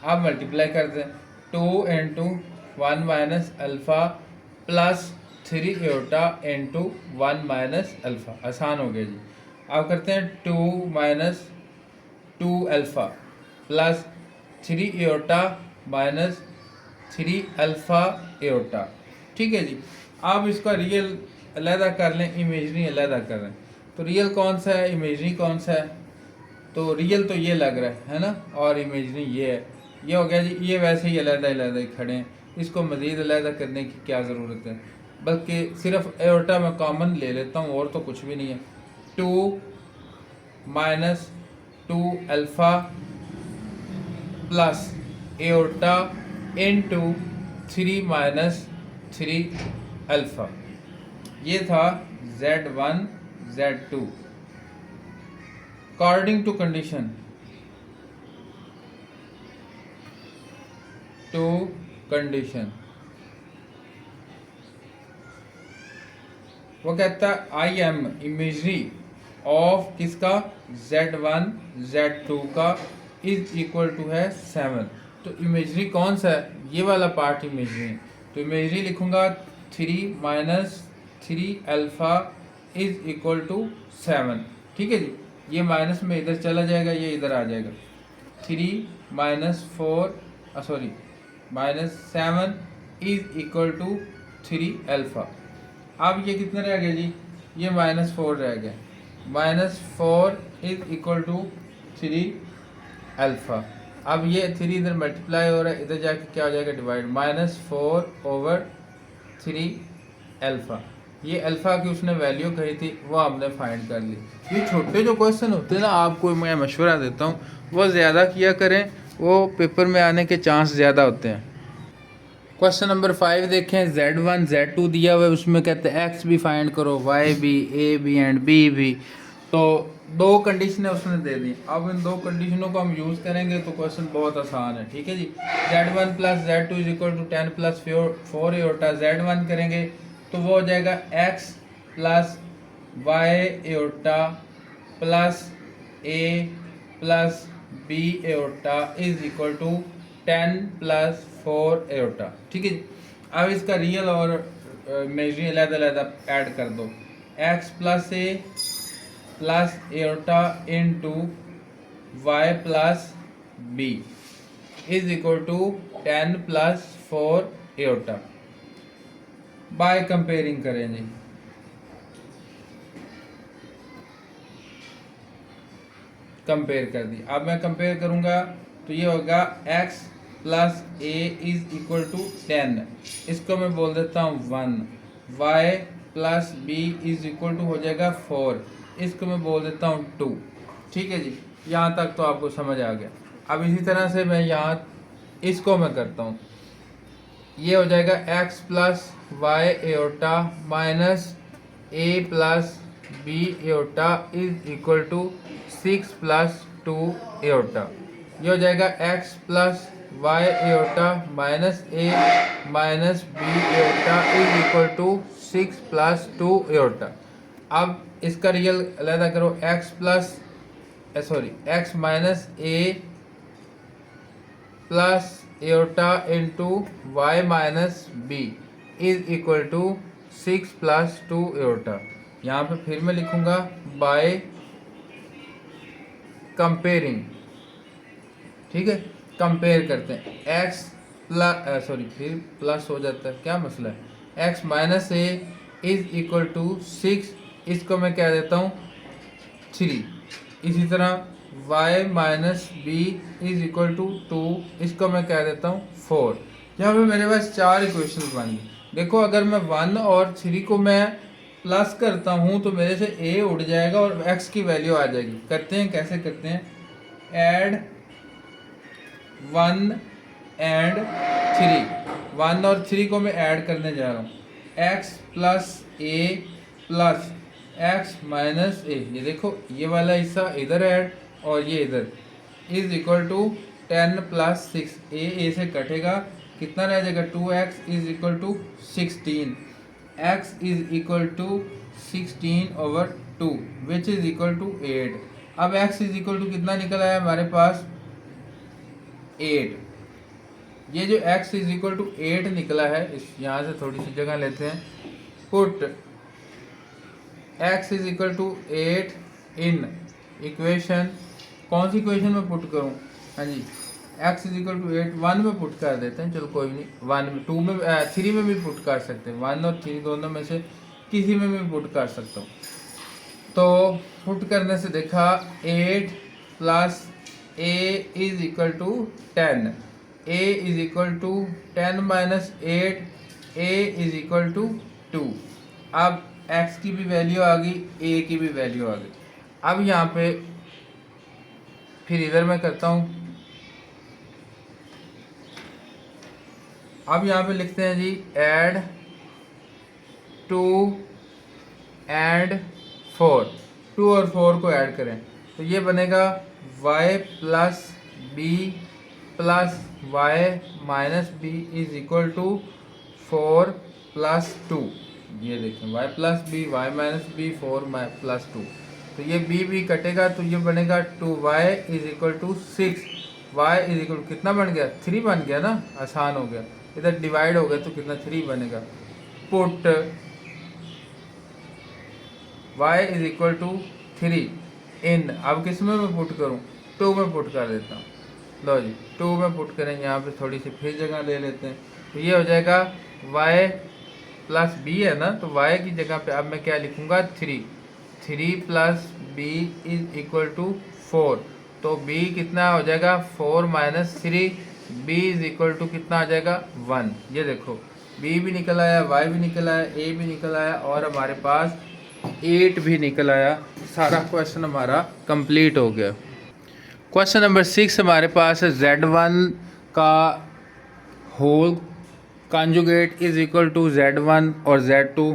आप मल्टीप्लाई कर दें, 2 into 1 minus alpha plus 3 iota into 1 minus alpha. आसान हो गया जी। आप करते हैं 2 minus 2 alpha plus 3 iota minus 3 alpha iota, ठीक है जी। आप इसका रियल अलहदा कर लें, इमेजरी अलहदा कर लें। तो रियल कौन सा है, इमेजरी कौन सा है, तो रियल तो ये लग रहा है ना, और इमेजरी ये है। ये हो गया जी। ये वैसे ही अलहदा अलहदा ही खड़े हैं, इसको मज़ीद अलहदा करने की क्या ज़रूरत है, बल्कि सिर्फ एओटा मैं कॉमन ले लेता हूँ और तो कुछ भी नहीं है। 2 minus 2 alpha plus iota into 3 minus 3 alpha. ये था Z1 Z2 according to condition, to condition. वो कहता है आई एम इमेजरी ऑफ किसका, z1 z2 का इज इक्वल टू है 7। तो इमेजरी कौन सा है, ये वाला पार्ट इमेजरी। तो इमेजरी लिखूंगा 3 minus 3 alpha is equal to 7। ठीक है जी, ये माइनस में इधर चला जाएगा, ये इधर आ जाएगा। 3 minus 4 sorry minus 7 is equal to 3 alpha. अब ये कितना रह गया जी, ये -4 रह गया। -4 इज इक्वल टू 3 अल्फा। अब ये 3 इधर मल्टीप्लाई हो रहा है, इधर जाके क्या हो जाएगा, डिवाइड। -4/3 अल्फा। ये अल्फा की उसने वैल्यू कही थी, वो हमने फाइंड कर ली। ये छोटे जो क्वेश्चन होते हैं ना, आपको मैं मशवरा देता हूँ वो ज़्यादा किया करें, वो पेपर में आने के चांस ज़्यादा होते हैं। क्वेश्चन नंबर 5 देखें, Z1 Z2 दिया हुआ है, उसमें कहते हैं x भी फाइंड करो, y भी, a भी एंड b भी। तो दो कंडीशनें उसने दे दी। अब इन दो कंडीशनों को हम यूज़ करेंगे तो क्वेश्चन बहुत आसान है। ठीक है जी, Z1 plus Z2 is equal to 10 plus 4 iota. Z1 करेंगे तो वो हो जाएगा x plus y iota plus a plus b iota is equal to 10 plus 4 iota. ठीक है जी, अब इसका रियल और इमेजरी अलग-अलग ऐड कर दो। x plus a plus iota into y plus b is equal to 10 plus 4 iota. By comparing करें जी, कंपेयर कर दी। अब मैं कंपेयर करूंगा तो ये होगा x plus a is equal to 10, इसको मैं बोल देता हूँ 1। y plus b is equal to हो जाएगा 4, इसको मैं बोल देता हूँ 2। ठीक है जी, यहाँ तक तो आपको समझ आ गया। अब इसी तरह से मैं यहाँ इसको मैं करता हूँ, ये हो जाएगा x plus y iota minus a plus b iota is equal to 6 plus 2 iota. ये हो जाएगा x plus y iota minus a minus b iota is equal to 6 plus 2 iota. अब इसका रियल अलग करो, x minus a plus iota into y minus b is equal to 6 plus 2 iota. यहाँ पे फिर मैं लिखूंगा बाय कंपेयरिंग। ठीक है, कंपेयर करते हैं। x प्लस फिर प्लस हो जाता है, क्या मसला है। x minus a is equal to 6, इसको मैं क्या देता हूँ 3। इसी तरह y minus b is equal to 2, इसको मैं क्या देता हूँ 4। यहाँ पे मेरे पास 4 इक्वेशन बन गई। देखो अगर मैं 1 और 3 को मैं प्लस करता हूँ तो मेरे से a उड़ जाएगा और x की वैल्यू आ जाएगी। करते हैं, कैसे करते हैं, ऐड 1 एंड 3। 1 और 3 को मैं ऐड करने जा रहा हूँ, x plus a plus x minus a। ये देखो ये वाला हिस्सा इधर ऐड और ये इधर is equal to 10 plus 6। a से कटेगा, कितना रह जाएगा 2x is equal to 16। x is equal to 16/2 which is equal to 8। अब x इज इक्वल टू कितना निकल आया हमारे पास 8। ये जो x इज इक्वल टू 8 निकला है, इस यहाँ से थोड़ी सी जगह लेते हैं। Put x is equal to 8 in equation, कौन सी इक्वेशन में पुट करूँ, हाँ जी x इज इक्वल टू 8 1 में पुट कर देते हैं। चलो कोई नहीं, 1 में 2 में 3 में भी पुट कर सकते हैं। 1 और 3 दोनों में से किसी में भी पुट कर सकता हूँ। तो पुट करने से देखा 8 plus a is equal to 10, a is equal to 10 minus 8, a is equal to 2। अब x की भी वैल्यू आ गई, a की भी वैल्यू आ गई। अब यहाँ पे फिर इधर मैं करता हूँ, अब यहाँ पे लिखते हैं जी ऐड 2 एंड 4। 2 और 4 को ऐड करें तो ये बनेगा y plus b plus y minus b is equal to 4 plus 2। ये देखें y plus b y minus b 4 plus 2। तो ये b कटेगा तो ये बनेगा 2y is equal to 6। y is equal कितना बन गया, 3 बन गया ना, आसान हो गया। इधर डिवाइड हो गया तो कितना 3 बनेगा। Put y is equal to 3 in, अब किस में मैं पुट करूँ, 2 में पुट कर देता हूँ। लो जी 2 में पुट करें, यहाँ पे थोड़ी सी फिर जगह ले लेते हैं। तो ये हो जाएगा y प्लस बी है ना, तो y की जगह पे अब मैं क्या लिखूँगा 3 plus b is equal to 4। तो b कितना हो जाएगा 4 minus 3, b is equal to कितना आ जाएगा 1। ये देखो b भी निकल आया, y भी निकल आया, a भी निकल आया और हमारे पास 8 भी निकल आया। सारा क्वेश्चन हमारा कंप्लीट हो गया। क्वेश्चन नंबर 6 हमारे पास है z1 का whole conjugate is equal to z1 और z2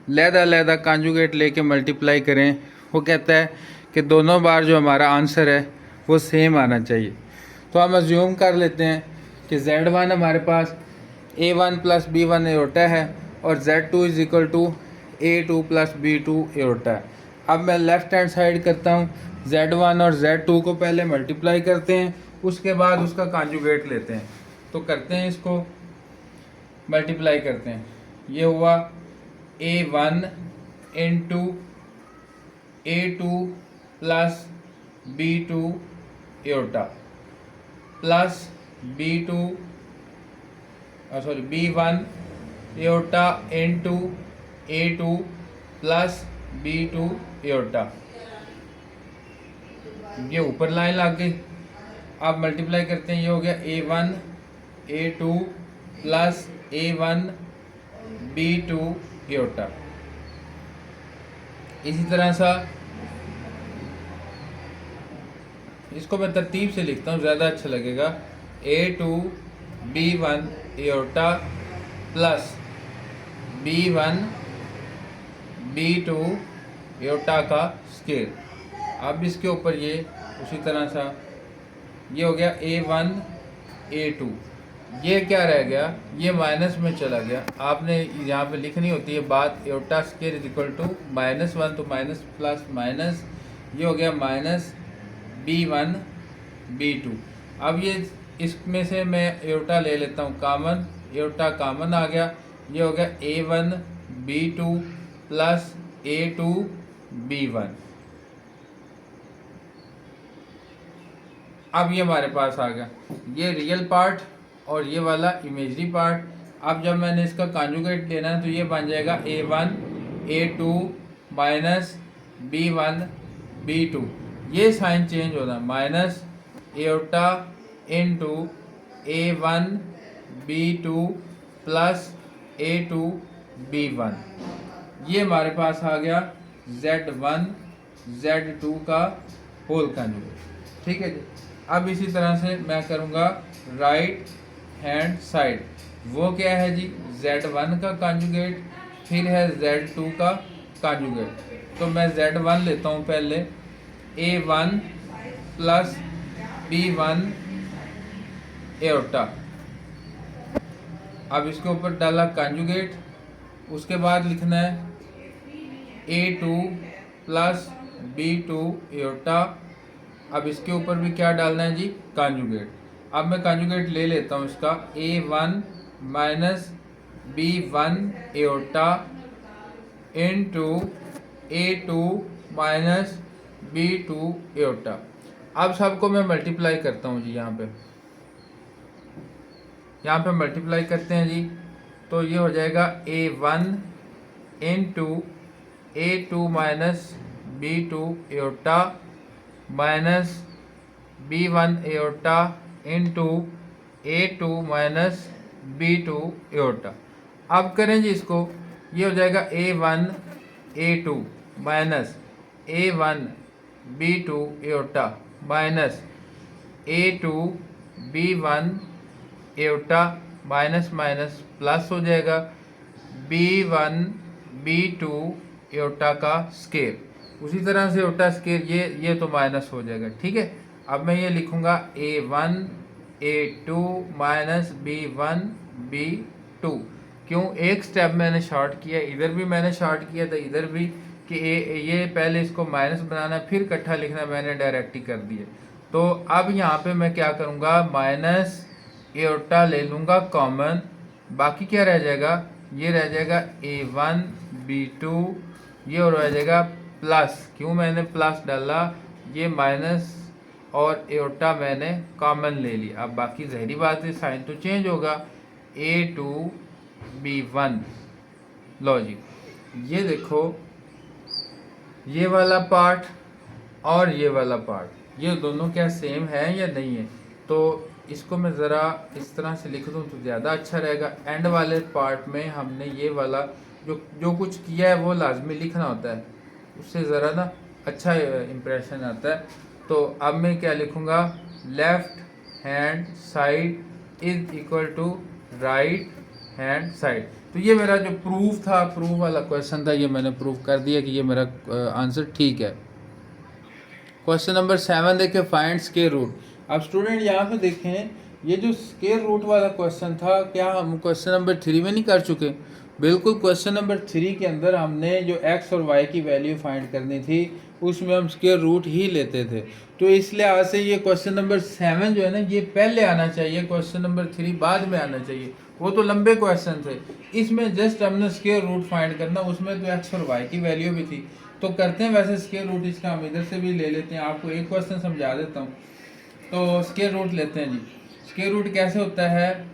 लहदा कॉन्जुगेट लेके मल्टीप्लाई करें। वो कहता है कि दोनों बार जो हमारा आंसर है वो सेम आना चाहिए। तो हम अज्यूम कर लेते हैं कि z1 हमारे पास a1 प्लस b1 एओटा है और z2 is equal is a2 plus b2 iota है। अब मैं लेफ़्ट हैंड साइड करता हूँ, z1 और z2 को पहले मल्टीप्लाई करते हैं, उसके बाद उसका कॉन्जुगेट लेते हैं। तो करते हैं, इसको मल्टीप्लाई करते हैं। ये हुआ a1 into a2 plus b2 aorta plus b1 aorta into a2 plus b2 aorta. ये ऊपर लाइन लग गई। अब मल्टीप्लाई करते हैं, ये हो गया a1 a2 plus a1 b2 aorta. इसी तरह सा इसको मैं तरतीब से लिखता हूँ, ज़्यादा अच्छा लगेगा। a2 b1 aorta plus b1 b2 aorta का स्केयर। अब इसके ऊपर ये उसी तरह सा ये हो गया a1 a2, ये क्या रह गया, ये माइनस में चला गया। आपने यहाँ पे लिखनी होती है बात, iota square is equal to -1, तो माइनस प्लस माइनस, ये हो गया माइनस b1 b2। अब ये इसमें से मैं एओटा ले लेता हूँ कॉमन, एओटा कॉमन आ गया। ये हो गया a1 b2 plus a2 b1। अब ये हमारे पास आ गया, ये रियल पार्ट और ये वाला इमेजरी पार्ट। अब जब मैंने इसका कॉन्जुगेट लेना है तो ये बन जाएगा a1 a2 minus b1 b2। ये साइन चेंज होना, minus aorta into a1 b2 plus a2 b1। ये हमारे पास आ गया z1 z2 का होल कॉन्जुगेट। ठीक है जी। अब इसी तरह से मैं करूँगा राइट हैंड साइड। वो क्या है जी, z1 का कॉन्जुगेट, फिर है z2 का कॉन्जुगेट। तो मैं z1 लेता हूँ पहले, a1 प्लस b1 एओटा। अब इसके ऊपर डाला कॉन्जुगेट, उसके बाद लिखना है a2 प्लस b2 एओटा। अब इसके ऊपर भी क्या डालना है जी, कॉन्जुगेट। अब मैं कॉन्जुगेट ले लेता हूँ इसका, a1 minus b1 aorta into a2 minus b2 aorta. अब सबको मैं मल्टीप्लाई करता हूँ जी, यहाँ पे मल्टीप्लाई करते हैं जी। तो ये हो जाएगा a1 into a2 minus b2 aorta minus b1 aorta into a2 minus b2 aorta. अब करें जी इसको, ये हो जाएगा a1 a2 minus a1 b2 aorta minus a2 b1 aorta, minus minus plus हो जाएगा b1 b2 एओटा का स्केयर। उसी तरह से एओटा स्केयर ये तो माइनस हो जाएगा। ठीक है। अब मैं ये लिखूंगा a1 a2 minus b1 b2। क्यों, एक स्टेप मैंने शॉर्ट किया, इधर भी मैंने शॉर्ट किया था, इधर भी, कि ये पहले इसको माइनस बनाना है फिर इकट्ठा लिखना, मैंने डायरेक्ट ही कर दिया। तो अब यहाँ पे मैं क्या करूँगा, माइनस एओटा ले लूँगा कॉमन, बाकी क्या रह जाएगा, ये रह जाएगा A1 B2, ये और रह जाएगा प्लस, क्यों मैंने प्लस डाला, ये माइनस और एओटा मैंने कॉमन ले लिया। अब बाकी जहरी बात है साइन तो चेंज होगा, A2 B1। लो जी, ये देखो ये वाला पार्ट और ये वाला पार्ट, ये दोनों क्या सेम है या नहीं है। तो इसको मैं ज़रा इस तरह से लिख दूँ तो ज़्यादा अच्छा रहेगा। एंड वाले पार्ट में हमने ये वाला जो कुछ किया है वो लाजमी लिखना होता है, उससे ज़रा ना अच्छा इम्प्रेशन आता है। तो अब मैं क्या लिखूँगा, left hand side is equal to right hand side. तो ये मेरा जो प्रूफ था, प्रूफ वाला क्वेश्चन था, ये मैंने प्रूफ कर दिया कि ये मेरा आंसर ठीक है। क्वेश्चन नंबर 7 देखें, फाइंड स्क्वायर रूट। अब स्टूडेंट यहाँ पे देखें, ये जो स्क्वायर रूट वाला क्वेश्चन था, क्या हम क्वेश्चन नंबर 3 में नहीं कर चुके? बिल्कुल, क्वेश्चन नंबर 3 के अंदर हमने जो x और y की वैल्यू फाइंड करनी थी उसमें हम स्क्वायर रूट ही लेते थे। तो इसलिए आज से ये क्वेश्चन नंबर 7 जो है ना, ये पहले आना चाहिए, क्वेश्चन नंबर 3 बाद में आना चाहिए। वो तो लंबे क्वेश्चन थे, इसमें जस्ट हमने स्क्वायर रूट फाइंड करना, उसमें तो x और y की वैल्यू भी थी। तो करते हैं वैसे स्क्वायर रूट, इसका हम इधर से भी ले लेते हैं, आपको एक क्वेश्चन समझा देता हूँ। तो स्क्वायर रूट लेते हैं जी। स्क्वायर रूट कैसे होता है,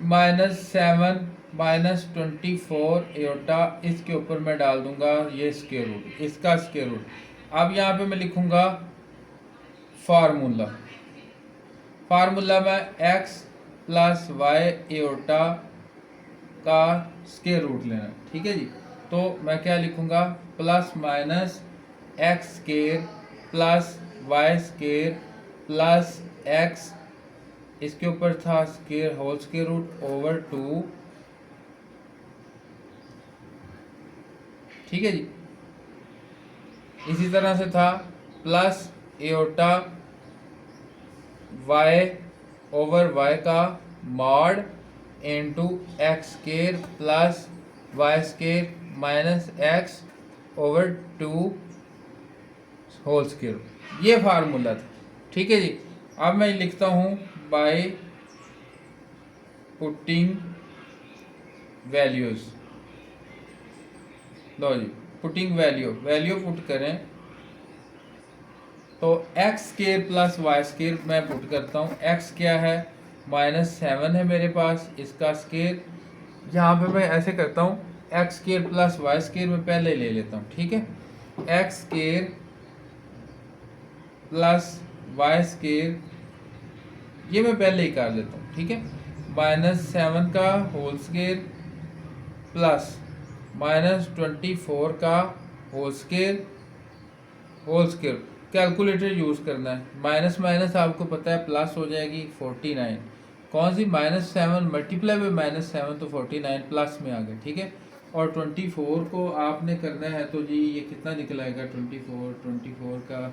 -7 -24 एओटा, इसके ऊपर मैं डाल दूंगा ये स्क्वायर रूट, इसका स्क्वायर रूट। अब यहाँ पे मैं लिखूंगा फार्मूला, फार्मूला में x + y एओटा का स्क्वायर रूट लेना, ठीक है जी। तो मैं क्या लिखूंगा, ± x² + y² + x, इसके ऊपर था square whole square root over 2, ठीक है जी। इसी तरह से था plus iota y over y का mod into x² + y² - x over 2 whole square, ये फार्मूला था, ठीक है जी। अब मैं लिखता हूँ बाय पुटिंग वैल्यूज। लो जी, पुटिंग वैल्यू पुट करें तो x² + y² मैं पुट करता हूँ। x क्या है, -7 है मेरे पास, इसका स्क्वायर, यहाँ पे मैं ऐसे करता हूँ, x² + y² मैं पहले ले लेता हूँ, ठीक है। x² + y² ये मैं पहले ही कर लेता हूँ, ठीक है। -7 का होल स्क्वायर प्लस -24 का होल स्क्वायर, कैलकुलेटर यूज़ करना है। माइनस माइनस आपको पता है प्लस हो जाएगी 49, कौन सी -7 मल्टीप्लाई बाय -7 तो 49 प्लस में आ गया, ठीक है। और 24 को आपने करना है तो जी ये कितना निकल आएगा, 24 का,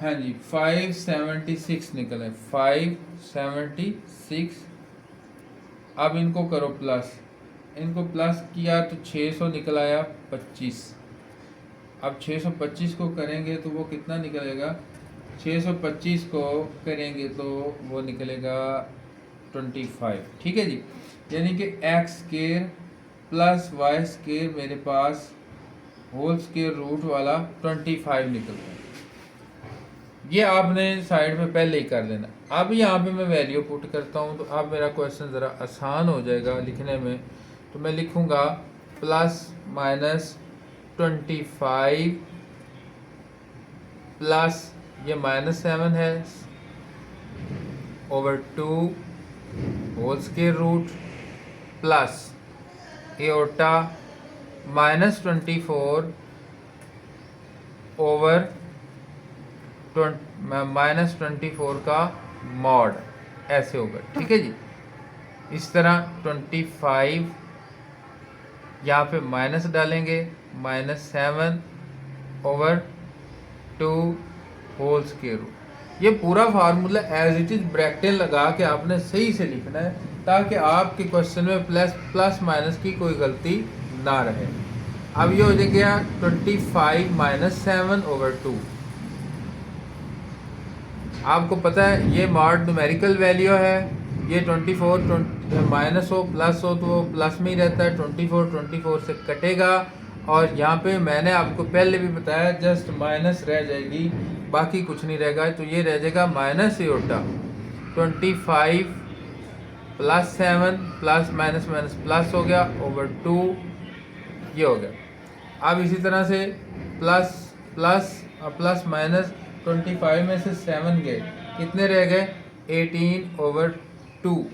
हाँ जी 576 निकला है, 576। अब इनको करो प्लस, इनको प्लस किया तो 600 निकल आया 25। अब 625 को करेंगे तो वो कितना निकलेगा, 625 को करेंगे तो वो निकलेगा 25, ठीक है जी। यानी कि x² + y² मेरे पास होल स्क्वायर रूट वाला 25 निकलता है। ये आपने साइड में पहले ही कर लेना। अब यहाँ पे मैं वैल्यू पुट करता हूँ तो अब मेरा क्वेश्चन ज़रा आसान हो जाएगा लिखने में। तो मैं लिखूँगा ±25 प्लस ये -7 है over 2 whole square root plus iota -24 over -24 का मॉड, ऐसे होगा, ठीक है जी। इस तरह 25 यहाँ पे माइनस डालेंगे, -7 ओवर 2 होल स्क्वायर रूट, ये पूरा फार्मूला एज इट इज़ ब्रैकेटें लगा के आपने सही से लिखना है, ताकि आपके क्वेश्चन में प्लस प्लस माइनस की कोई गलती ना रहे। अब ये हो जाएगा 25 माइनस 7/2। आपको पता है ये मॉड न्यूमेरिकल वैल्यू है। ये 24 माइनस हो प्लस हो तो वो प्लस में ही रहता है, 24 से कटेगा। और यहाँ पे मैंने आपको पहले भी बताया जस्ट माइनस रह जाएगी, बाकी कुछ नहीं रहेगा। तो ये रह जाएगा माइनस एटा 25 plus 7 plus minus minus plus हो गया ओवर 2, ये हो गया। अब इसी तरह से प्लस प्लस प्लस माइनस 25 में से 7 गए, कितने रह गए 18/2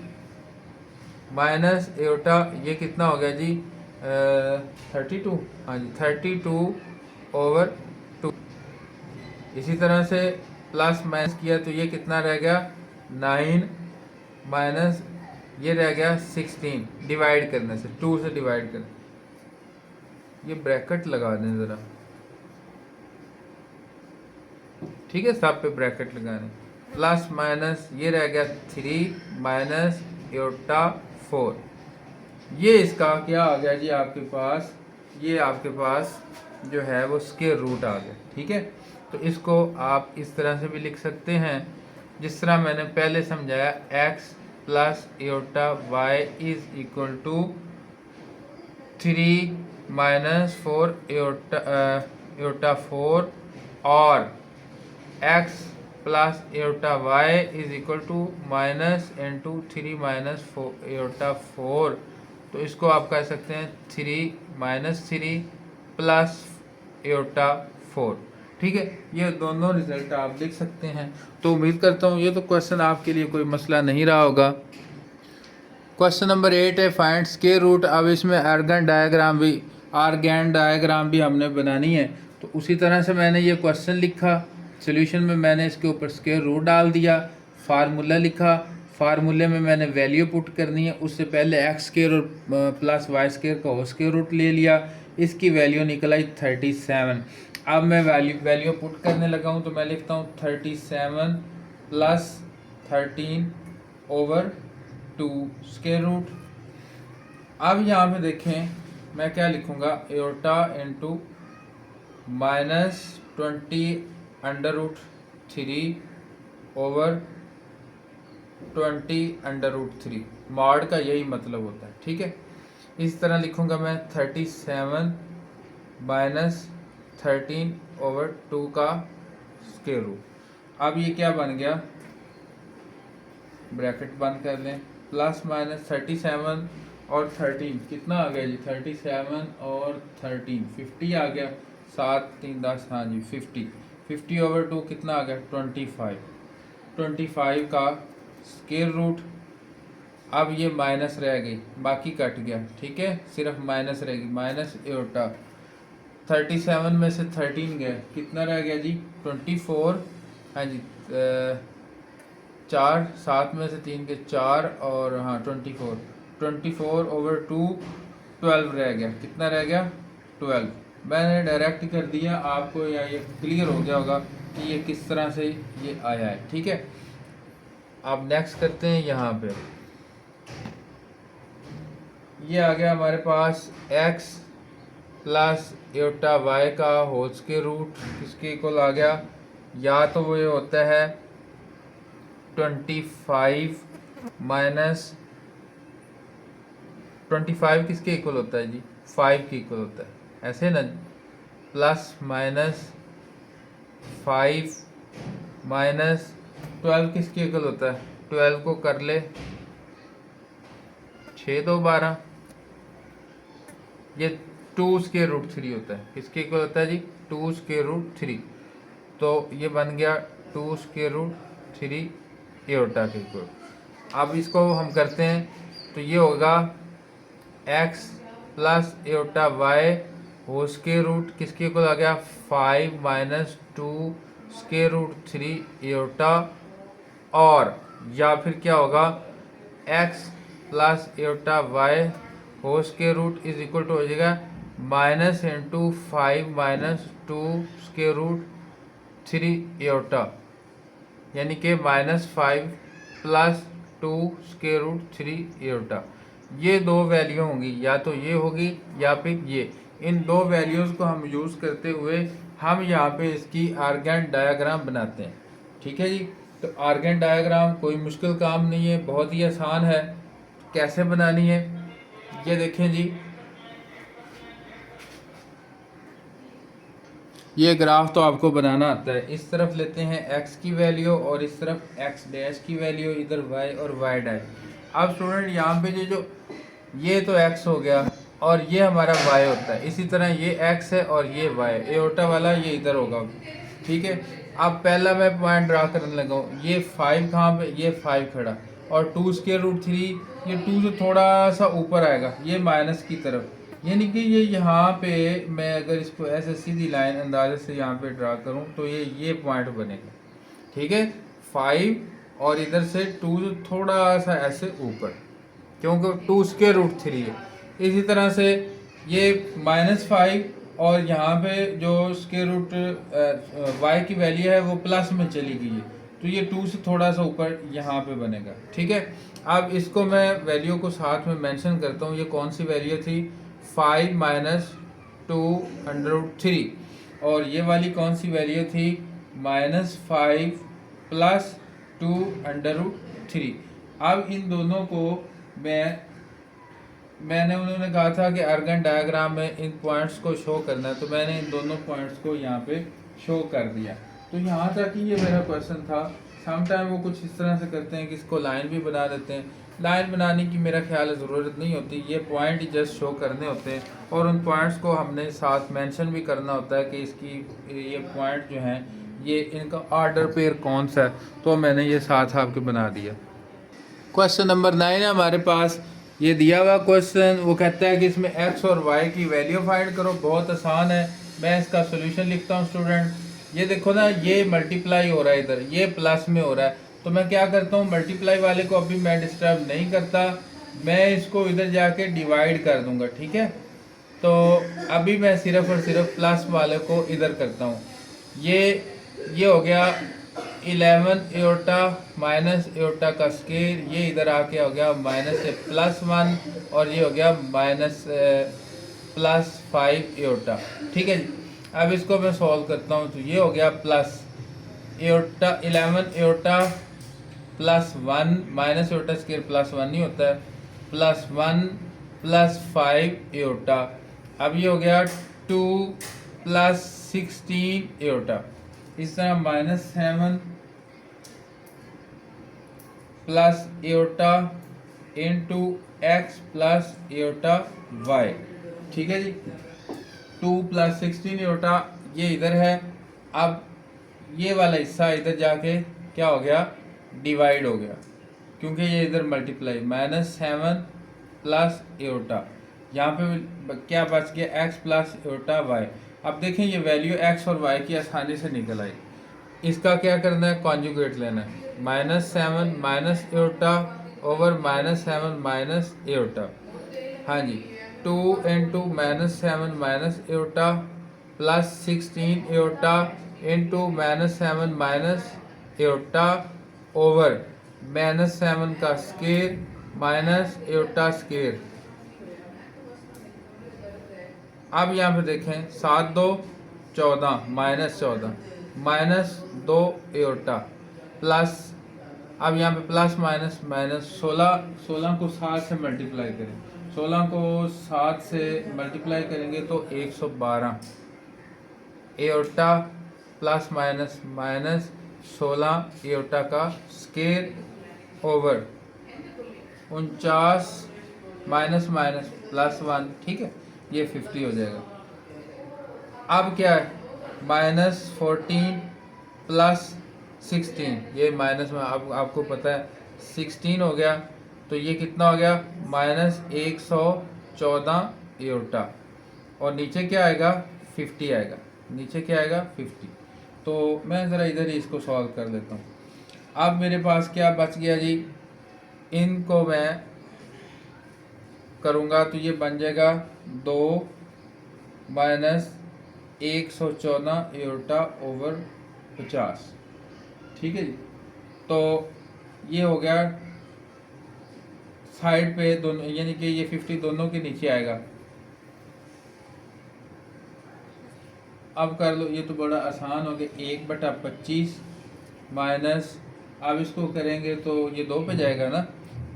माइनस एटा ये कितना हो गया जी 32। हाँ जी 32/2। इसी तरह से प्लस माइनस किया तो ये कितना रह गया 9 माइनस ये रह गया 16, डिवाइड करने से 2 से डिवाइड कर, ये ब्रैकेट लगा दें ज़रा, ठीक है, सब पे ब्रैकेट लगाने। प्लस माइनस ये रह गया 3 माइनस एटा 4, ये इसका क्या आ गया जी आपके पास, ये आपके पास जो है वो स्क्वायर रूट आ गया, ठीक है। तो इसको आप इस तरह से भी लिख सकते हैं जिस तरह मैंने पहले समझाया, x plus eta y is equal to 3 minus 4 eta 4 और x plus eta y is equal to minus into 3 minus eta 4। तो इसको आप कह सकते हैं 3 माइनस 3 प्लस एटा 4, ठीक है। ये दोनों रिजल्ट आप लिख सकते हैं। तो उम्मीद करता हूँ ये तो क्वेश्चन आपके लिए कोई मसला नहीं रहा होगा। क्वेश्चन नंबर 8 है फाइंड स्क्वायर रूट। अब इसमें आर्गन डायग्राम भी हमने बनानी है। तो उसी तरह से मैंने ये क्वेश्चन लिखा, सोल्यूशन में मैंने इसके ऊपर स्क्वायर रूट डाल दिया, फार्मूला लिखा, फार्मूले में मैंने वैल्यू पुट करनी है। उससे पहले एक्स स्क्वायर और प्लस वाई स्क्वायर का होल स्क्वायर रूट ले लिया, इसकी वैल्यू निकल आई 37। अब मैं वैल्यू पुट करने लगा हूँ, तो मैं लिखता हूँ 37 प्लस 13/2 स्क्वायर रूट। अब यहाँ पे देखें मैं क्या लिखूँगा, एटा इंटू माइनस 20√3/20√3 मॉड का यही मतलब होता है, ठीक है। इस तरह लिखूँगा मैं 37 माइनस 13/2 का स्क्वायर रूट। अब ये क्या बन गया, ब्रैकेट बंद कर लें, प्लस माइनस 37 और 13 कितना आ गया जी 37 और 13 50 आ गया, 7 3 10, हाँ जी 50/2 कितना आ गया 25 का स्क्वायर रूट। अब ये माइनस रह गई, बाकी कट गया, ठीक है, सिर्फ माइनस रहेगी, माइनस एटा 37 में से 13 गया, कितना रह गया जी 24, हाँ जी 4, 7 में से 3 के 4 और हाँ 24/2 12 रह गया, कितना रह गया 12। मैंने डायरेक्ट कर दिया, आपको या ये क्लियर हो गया होगा कि ये किस तरह से ये आया है, ठीक है। अब नेक्स्ट करते हैं, यहाँ पे ये आ गया हमारे पास x प्लस एटा y का होल स्क्वायर रूट किसके इक्वल आ गया, या तो वो ये होता है 25 माइनस 25 किसके इक्वल होता है जी 5 के इक्वल होता है, ऐसे ना, प्लस माइनस 5 माइनस 12 किसके इक्वल होता है, 12 को कर ले 6 2 12, ये 2√3 होता है, किसके इक्वल होता है जी 2√3। तो ये बन गया 2√3 एटा के इक्वल। अब इसको हम करते हैं तो ये होगा x plus eta y whole square root किसके इक्वल आ गया 5 माइनस 2√3 एटा, और या फिर क्या होगा x plus eta y whole square root is equal to हो जाएगा माइनस इंटू 5 माइनस 2√3 एटा, यानी कि -5 प्लस 2 स्क्वायर रूट 3 एओटा। ये दो वैल्यू होंगी, या तो ये होगी या फिर ये। इन दो वैल्यूज़ को हम यूज़ करते हुए हम यहाँ पे इसकी आर्गेन डायग्राम बनाते हैं। ठीक है जी। तो आर्गेन डायग्राम कोई मुश्किल काम नहीं है, बहुत ही आसान है। कैसे बनानी है ये देखें जी। ये ग्राफ तो आपको बनाना आता है। इस तरफ लेते हैं x की वैल्यू और इस तरफ x डैश की वैल्यू, इधर y और y डैश। अब स्टूडेंट यहाँ पे जो ये तो x हो गया और ये हमारा y होता है। इसी तरह ये x है और ये y, एओर्टा वाला ये इधर होगा। ठीक है। अब पहला मैं पॉइंट ड्रा करने लगा हूँ। ये 5 कहाँ पे, ये 5 खड़ा, और 2 स्क्वायर रूट 3 ये 2 से थोड़ा सा ऊपर आएगा, ये माइनस की तरफ। यानी कि ये यहाँ पे मैं अगर इसको ऐसे सीधी लाइन अंदाजे से यहाँ पे ड्रा करूँ तो ये पॉइंट बनेगा। ठीक है। 5 और इधर से 2 से थोड़ा सा ऐसे ऊपर, क्योंकि 2 स्क्वायर रूट 3 है। इसी तरह से ये -5 और यहाँ पे जो स्क्वायर रूट y की वैल्यू है वो प्लस में चली गई है, तो ये 2 से थोड़ा सा ऊपर यहाँ पे बनेगा। ठीक है। अब इसको मैं वैल्यू को साथ में मेंशन करता हूँ। ये कौन सी वैल्यू थी, 5 माइनस 2√3, और ये वाली कौन सी वैल्यू थी, -5 प्लस 2√3। अब इन दोनों को मैंने उन्होंने कहा था कि आर्गन डायग्राम में इन पॉइंट्स को शो करना है, तो मैंने इन दोनों पॉइंट्स को यहाँ पे शो कर दिया। तो यहाँ तक ही ये मेरा क्वेश्चन था। समटाइम वो कुछ इस तरह से करते हैं कि इसको लाइन भी बना देते हैं। लाइन बनाने की मेरा ख्याल ज़रूरत नहीं होती, ये पॉइंट ही जस्ट शो करने होते हैं, और उन पॉइंट्स को हमने साथ मेंशन भी करना होता है कि इसकी ये पॉइंट जो हैं ये इनका ऑर्डर पेयर कौन सा है, तो मैंने ये साथ आपके बना दिया। क्वेश्चन नंबर 9 है हमारे पास। ये दिया हुआ क्वेश्चन, वो कहता है कि इसमें x और y की वैल्यू फाइंड करो। बहुत आसान है, मैं इसका सोल्यूशन लिखता हूँ स्टूडेंट। ये देखो ना, ये मल्टीप्लाई हो रहा है, इधर ये प्लस में हो रहा है, तो मैं क्या करता हूँ, मल्टीप्लाई वाले को अभी मैं डिस्टर्ब नहीं करता, मैं इसको इधर जाके डिवाइड कर दूंगा। ठीक है। तो अभी मैं सिर्फ और सिर्फ प्लस वाले को इधर करता हूँ। ये हो गया 11 एओर्टा माइनस एओर्टा का स्केयर, ये इधर आके हो गया माइनस से +1, और ये हो गया +5 एओर्टा। ठीक है जी। अब इसको मैं सॉल्व करता हूँ, तो ये हो गया plus aorta 11 aorta +1 minus aorta square +1 नहीं होता है, +1 +5 एओर्टा। अब ये हो गया 2 + 16 एओर्टा। इस तरह -7 plus aorta into x plus iota y। ठीक है जी। 2 + 16 एओर्टा ये इधर है। अब ये वाला हिस्सा इधर जाके क्या हो गया, डिवाइड हो गया, क्योंकि ये इधर मल्टीप्लाई, -7 प्लस एओर्टा, यहाँ पे क्या बच गया, x प्लस एओर्टा y। अब देखें ये वैल्यू x और y की आसानी से निकल आई। इसका क्या करना है, कॉन्जुगेट लेना है, -7 minus aorta over -7 minus aorta. हाँ जी। 2 into -7 minus aorta plus 16 aorta into -7 minus aorta over -7 का स्केयर माइनस एओर्टा स्केयर। अब यहाँ पे देखें 7 2 14 -14 -2 एओर्टा प्लस, अब यहाँ पे प्लस माइनस माइनस 16 को 7 से मल्टीप्लाई करें, 16 को 7 से मल्टीप्लाई करेंगे तो 112 aorta plus minus minus 16 aorta का स्केयर ओवर 49 माइनस माइनस +1। ठीक है। ये 50 हो जाएगा। अब क्या है, -14 प्लस 16, ये माइनस में आपको पता है 16 हो गया, तो ये कितना हो गया, -114 एओर्टा, और नीचे क्या आएगा, 50 आएगा, नीचे क्या आएगा, 50। तो मैं ज़रा इधर ही इसको सॉल्व कर लेता हूँ। अब मेरे पास क्या बच गया जी, इनको मैं करूँगा तो ये बन जाएगा 2 - 114 एओर्टा ओवर 50। ठीक है जी। तो ये हो गया साइड पे दोनों, यानी कि ये 50 दोनों के नीचे आएगा। अब कर लो, ये तो बड़ा आसान हो गया, 1/25 माइनस, अब इसको करेंगे तो ये 2 पे जाएगा ना,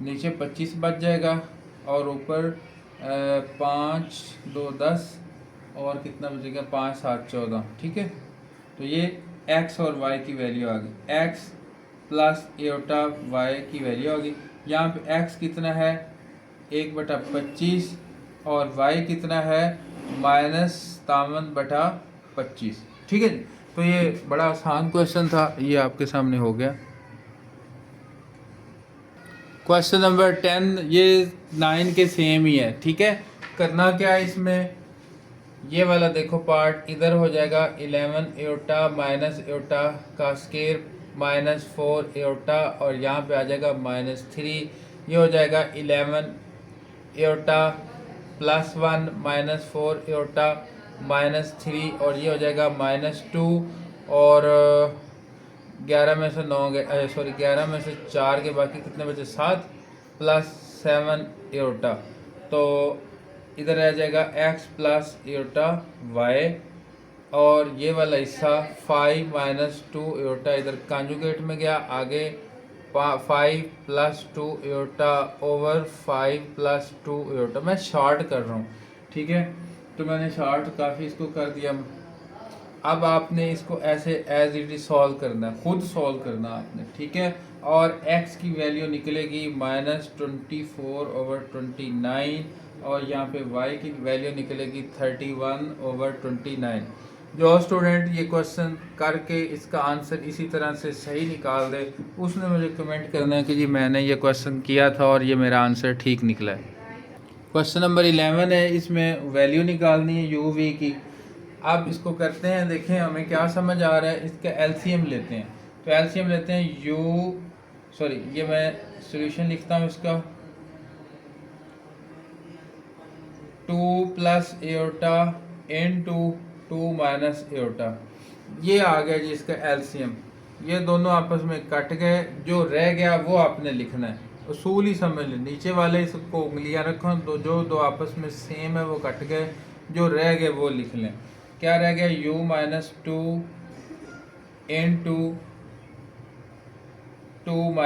नीचे 25 बच जाएगा और ऊपर 5 2 10 और कितना बचेगा, 5 7 14। ठीक है, तो ये x और y की वैल्यू आ गई, x प्लस एटा y की वैल्यू आ गई। यहाँ पे x कितना है 1/25 और y कितना है -53/25। ठीक है जी, तो ये बड़ा आसान क्वेश्चन था, ये आपके सामने हो गया। क्वेश्चन नंबर 10, ये 9 के सेम ही है। ठीक है, करना क्या है इसमें, ये वाला देखो पार्ट इधर हो जाएगा 11 एटा माइनस एटा का स्केयर -4 एटा और यहाँ पे आ जाएगा -3, ये हो जाएगा 11 एटा +1 -4 एटा -3 और ये हो जाएगा -2 और 11 में से 9 गए, सॉरी 11 में से 4 के बाकी कितने बचे, 7 +7 एटा, तो इधर आ जाएगा x प्लस एटा y और ये वाला हिस्सा 5 - 2 एटा इधर कॉन्जुगेट में गया, आगे 5 + 2 एटा ओवर 5 + 2 एटा। मैं शॉर्ट कर रहा हूँ, ठीक है, तो मैंने शॉर्ट काफ़ी इसको कर दिया। अब आपने इसको ऐसे एज इट इज सॉल्व करना है, खुद सॉल्व करना आपने। ठीक है, और x की वैल्यू निकलेगी -24/29 और यहाँ पे y की वैल्यू निकलेगी 31/29। जो स्टूडेंट ये क्वेश्चन करके इसका आंसर इसी तरह से सही निकाल दे, उसने मुझे कमेंट करना है कि जी मैंने ये क्वेश्चन किया था और ये मेरा आंसर ठीक निकला है। क्वेश्चन नंबर 11 है, इसमें वैल्यू निकालनी है u v की। अब इसको करते हैं, देखें हमें क्या समझ आ रहा है, इसका एलसीएम लेते हैं। तो एलसीएम लेते हैं ये मैं सॉल्यूशन लिखता हूँ इसका, 2 + एटा इनटू 2 - एटा, ये आ गया जी इसका एलसीएम। ये दोनों आपस में कट गए, जो रह गया वो आपने लिखना है, उसूल ही समझ लें। नीचे वाले इसको उंगलियां रखो, तो जो दो आपस में सेम है वो कट गए, जो रह गए वो लिख लें। क्या रह गया, u - 2 इनटू 2 -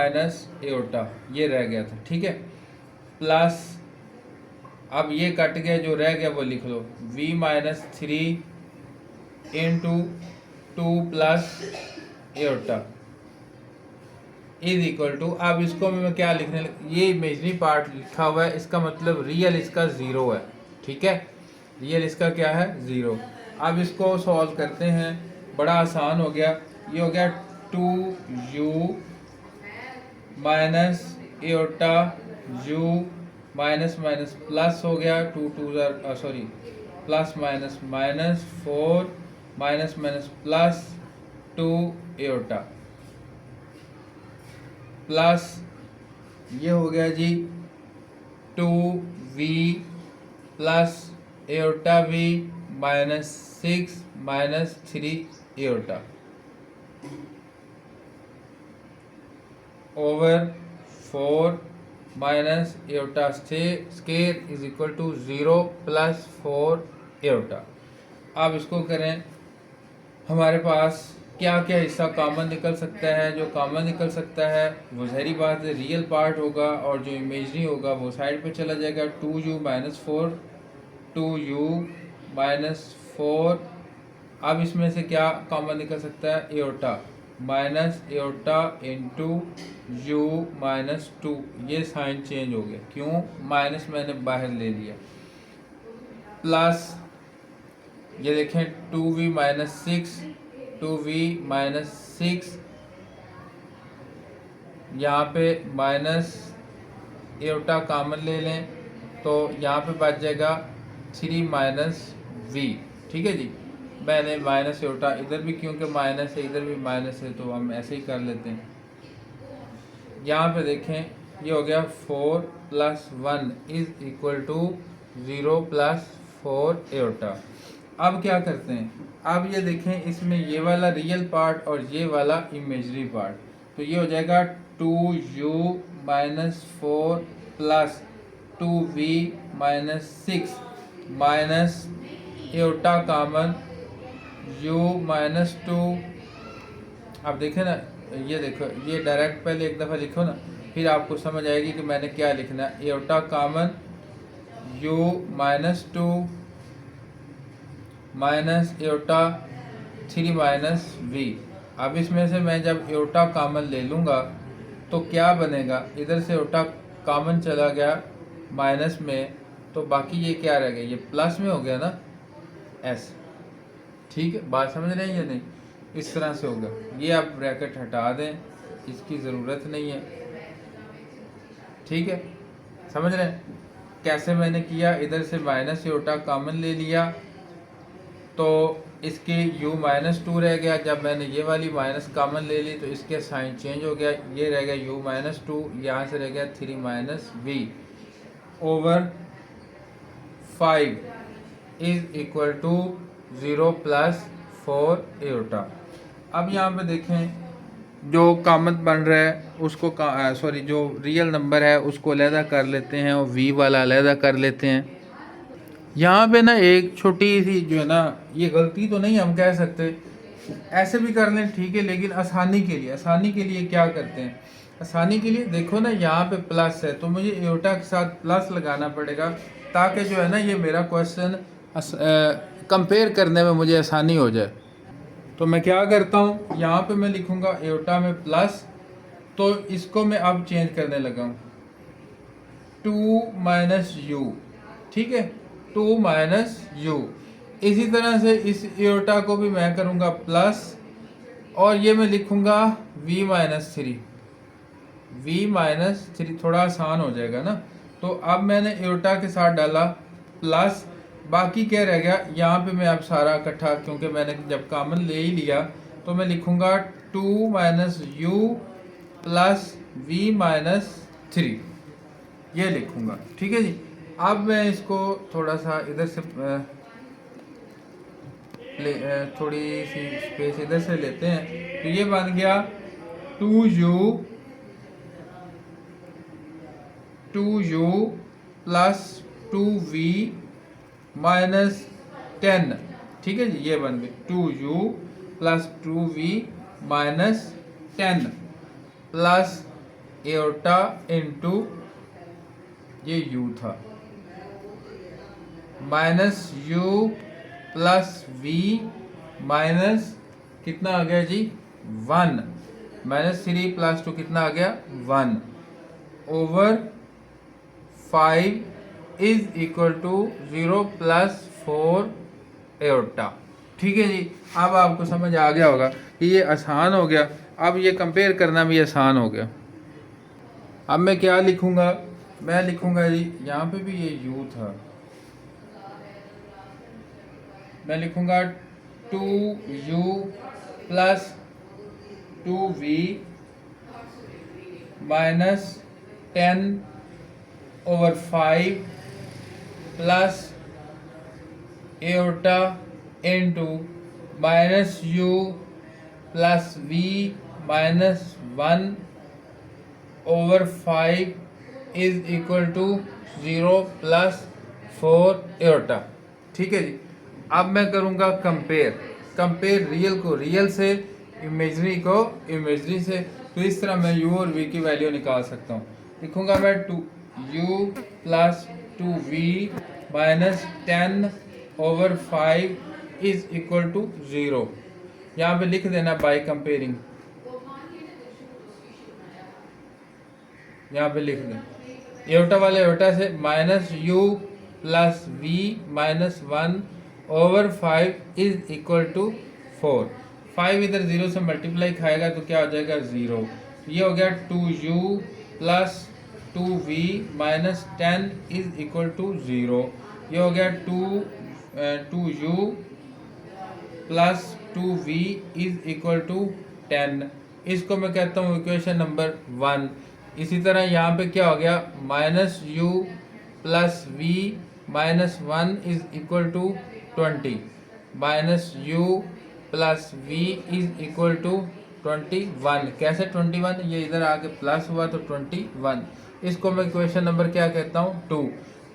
एटा, ये रह गया था। ठीक है, प्लस अब ये कट गया, जो रह गया वो लिख लो, v - 3 into 2 + Etah is equal to, अब इसको मैं क्या लिखने, ये इमेजनरी पार्ट लिखा हुआ है, इसका मतलब रियल इसका 0 है। ठीक है, रियल इसका क्या है, 0। अब इसको सॉल्व करते हैं, बड़ा आसान हो गया। ये हो गया 2u माइनस एटा u माइनस माइनस प्लस हो गया, plus minus minus 4 minus minus plus 2 एटा प्लस ये हो गया जी 2v plus iota v -6 -3 Etah over 4 minus Etah square is equal to 0 + 4 eta. अब इसको करें, हमारे पास क्या क्या हिस्सा कॉमन निकल सकता है। जो कॉमन निकल सकता है वो ज़ाहिरी बात है रियल पार्ट होगा, और जो इमेजरी होगा वो साइड पे चला जाएगा। 2u - 4 2u - 4। अब इसमें से क्या कॉमन निकल सकता है, एटा माइनस एटा इंटू u - 2, ये साइन चेंज हो गया, क्यों, माइनस मैंने बाहर ले लिया, प्लस ये देखें 2v - 6 2v - 6, यहाँ पे माइनस एटा कॉमन ले लें तो यहाँ पे बच जाएगा 3 - v। ठीक है जी, मैंने माइनस एटा इधर भी, क्योंकि माइनस है इधर भी माइनस है तो हम ऐसे ही कर लेते हैं। यहाँ पे देखें ये हो गया 4 + 1 इज इक्वल टू 0 + 4 एटा। अब क्या करते हैं, अब ये देखें इसमें ये वाला रियल पार्ट और ये वाला इमेजरी पार्ट, तो ये हो जाएगा 2u minus 4 plus 2v minus 6 minus एटा कामन u माइनस 2। अब देखें ना, ये देखो, ये डायरेक्ट पहले एक दफ़ा लिखो ना, फिर आपको समझ आएगी कि मैंने क्या लिखना है। एटा कामन u माइनस 2 माइनस एटा 3 माइनस v। अब इसमें से मैं जब एटा कामन ले लूँगा तो क्या बनेगा, इधर से एटा कामन चला गया माइनस में, तो बाकी ये क्या रह गया, ये प्लस में हो गया ना s। ठीक है, बात समझ रहे हैं या नहीं? इस तरह से होगा। ये आप ब्रैकेट हटा दें, इसकी ज़रूरत नहीं है। ठीक है, समझ रहे हैं कैसे मैंने किया? इधर से माइनस एटा कामन ले लिया तो इसके u माइनस 2 रह गया। जब मैंने ये वाली माइनस कामन ले ली तो इसके साइन चेंज हो गया, ये रह गया u माइनस 2, यहाँ से रह गया 3 minus v over 5 is equal to 0 plus 4 eta. अब यहाँ पे देखें, जो कामन बन रहा है उसको सॉरी, जो रियल नंबर है उसको अलहदा कर लेते हैं और v वाला अलहदा कर लेते हैं। यहाँ पे ना एक छोटी सी जो है ना, ये गलती तो नहीं हम कह सकते, ऐसे भी कर लें ठीक है, लेकिन आसानी के लिए क्या करते हैं, आसानी के लिए देखो ना, यहाँ पे प्लस है तो मुझे एटा के साथ प्लस लगाना पड़ेगा ताकि जो है ना ये मेरा क्वेश्चन कंपेयर करने में मुझे आसानी हो जाए। तो मैं क्या करता हूँ, यहाँ पे मैं लिखूँगा एटा में प्लस, तो इसको मैं अब चेंज करने लगा हूँ 2 माइनस यू। ठीक है, 2 माइनस यू। इसी तरह से इस एटा को भी मैं करूँगा प्लस, और ये मैं लिखूँगा v माइनस 3। v माइनस 3 थोड़ा आसान हो जाएगा ना। तो अब मैंने एटा के साथ डाला प्लस, बाकी क्या रह गया, यहाँ पे मैं अब सारा इकट्ठा, क्योंकि मैंने जब कामन ले ही लिया तो मैं लिखूँगा 2 minus you plus v minus 3, ये लिखूँगा। ठीक है जी। अब मैं इसको थोड़ा सा इधर से थोड़ी सी स्पेस इधर से लेते हैं, तो ये बन गया 2u प्लस 2v माइनस 10। ठीक है जी, ये बन गई 2u plus 2v minus 10 plus eta into ये u था minus u plus v minus कितना आ गया जी 1, माइनस 3 प्लस 2 कितना आ गया 1 over 5 is equal to 0 plus 4 eta. ठीक है जी, अब आपको समझ आ गया होगा कि ये आसान हो गया। अब ये कंपेयर करना भी आसान हो गया। अब मैं क्या लिखूँगा, मैं लिखूँगा जी, यहाँ पे भी ये u था, मैं लिखूँगा 2u plus 2v minus 10 over 5 plus eta into minus u plus v minus 1 over 5 is equal to 0 plus 4 eta. ठीक है जी। अब मैं करूँगा कंपेयर रियल को रियल से, इमेजरी को इमेजरी से। तो इस तरह मैं u और v की वैल्यू निकाल सकता हूँ। लिखूँगा मैं 2u plus 2v minus 10 over 5 is equal to 0। यहाँ पे लिख देना बाय कंपेयरिंग, यहाँ पे लिख दें एटा वाले एटा से minus u plus v minus 1 over 5 is equal to 4। 5 इधर 0 से मल्टीप्लाई खाएगा तो क्या हो जाएगा 0। ये हो गया 2u plus 2v minus 10 is equal to 0। ये हो गया 2u plus 2v is equal to 10। इसको मैं कहता हूँ इक्वेशन नंबर 1। इसी तरह यहाँ पे क्या हो गया, minus u plus v minus 1 is equal to 20, minus u plus v is equal to 21। कैसे 21? ये इधर आके प्लस हुआ तो 21। इसको मैं इक्वेशन नंबर क्या कहता हूँ? 2।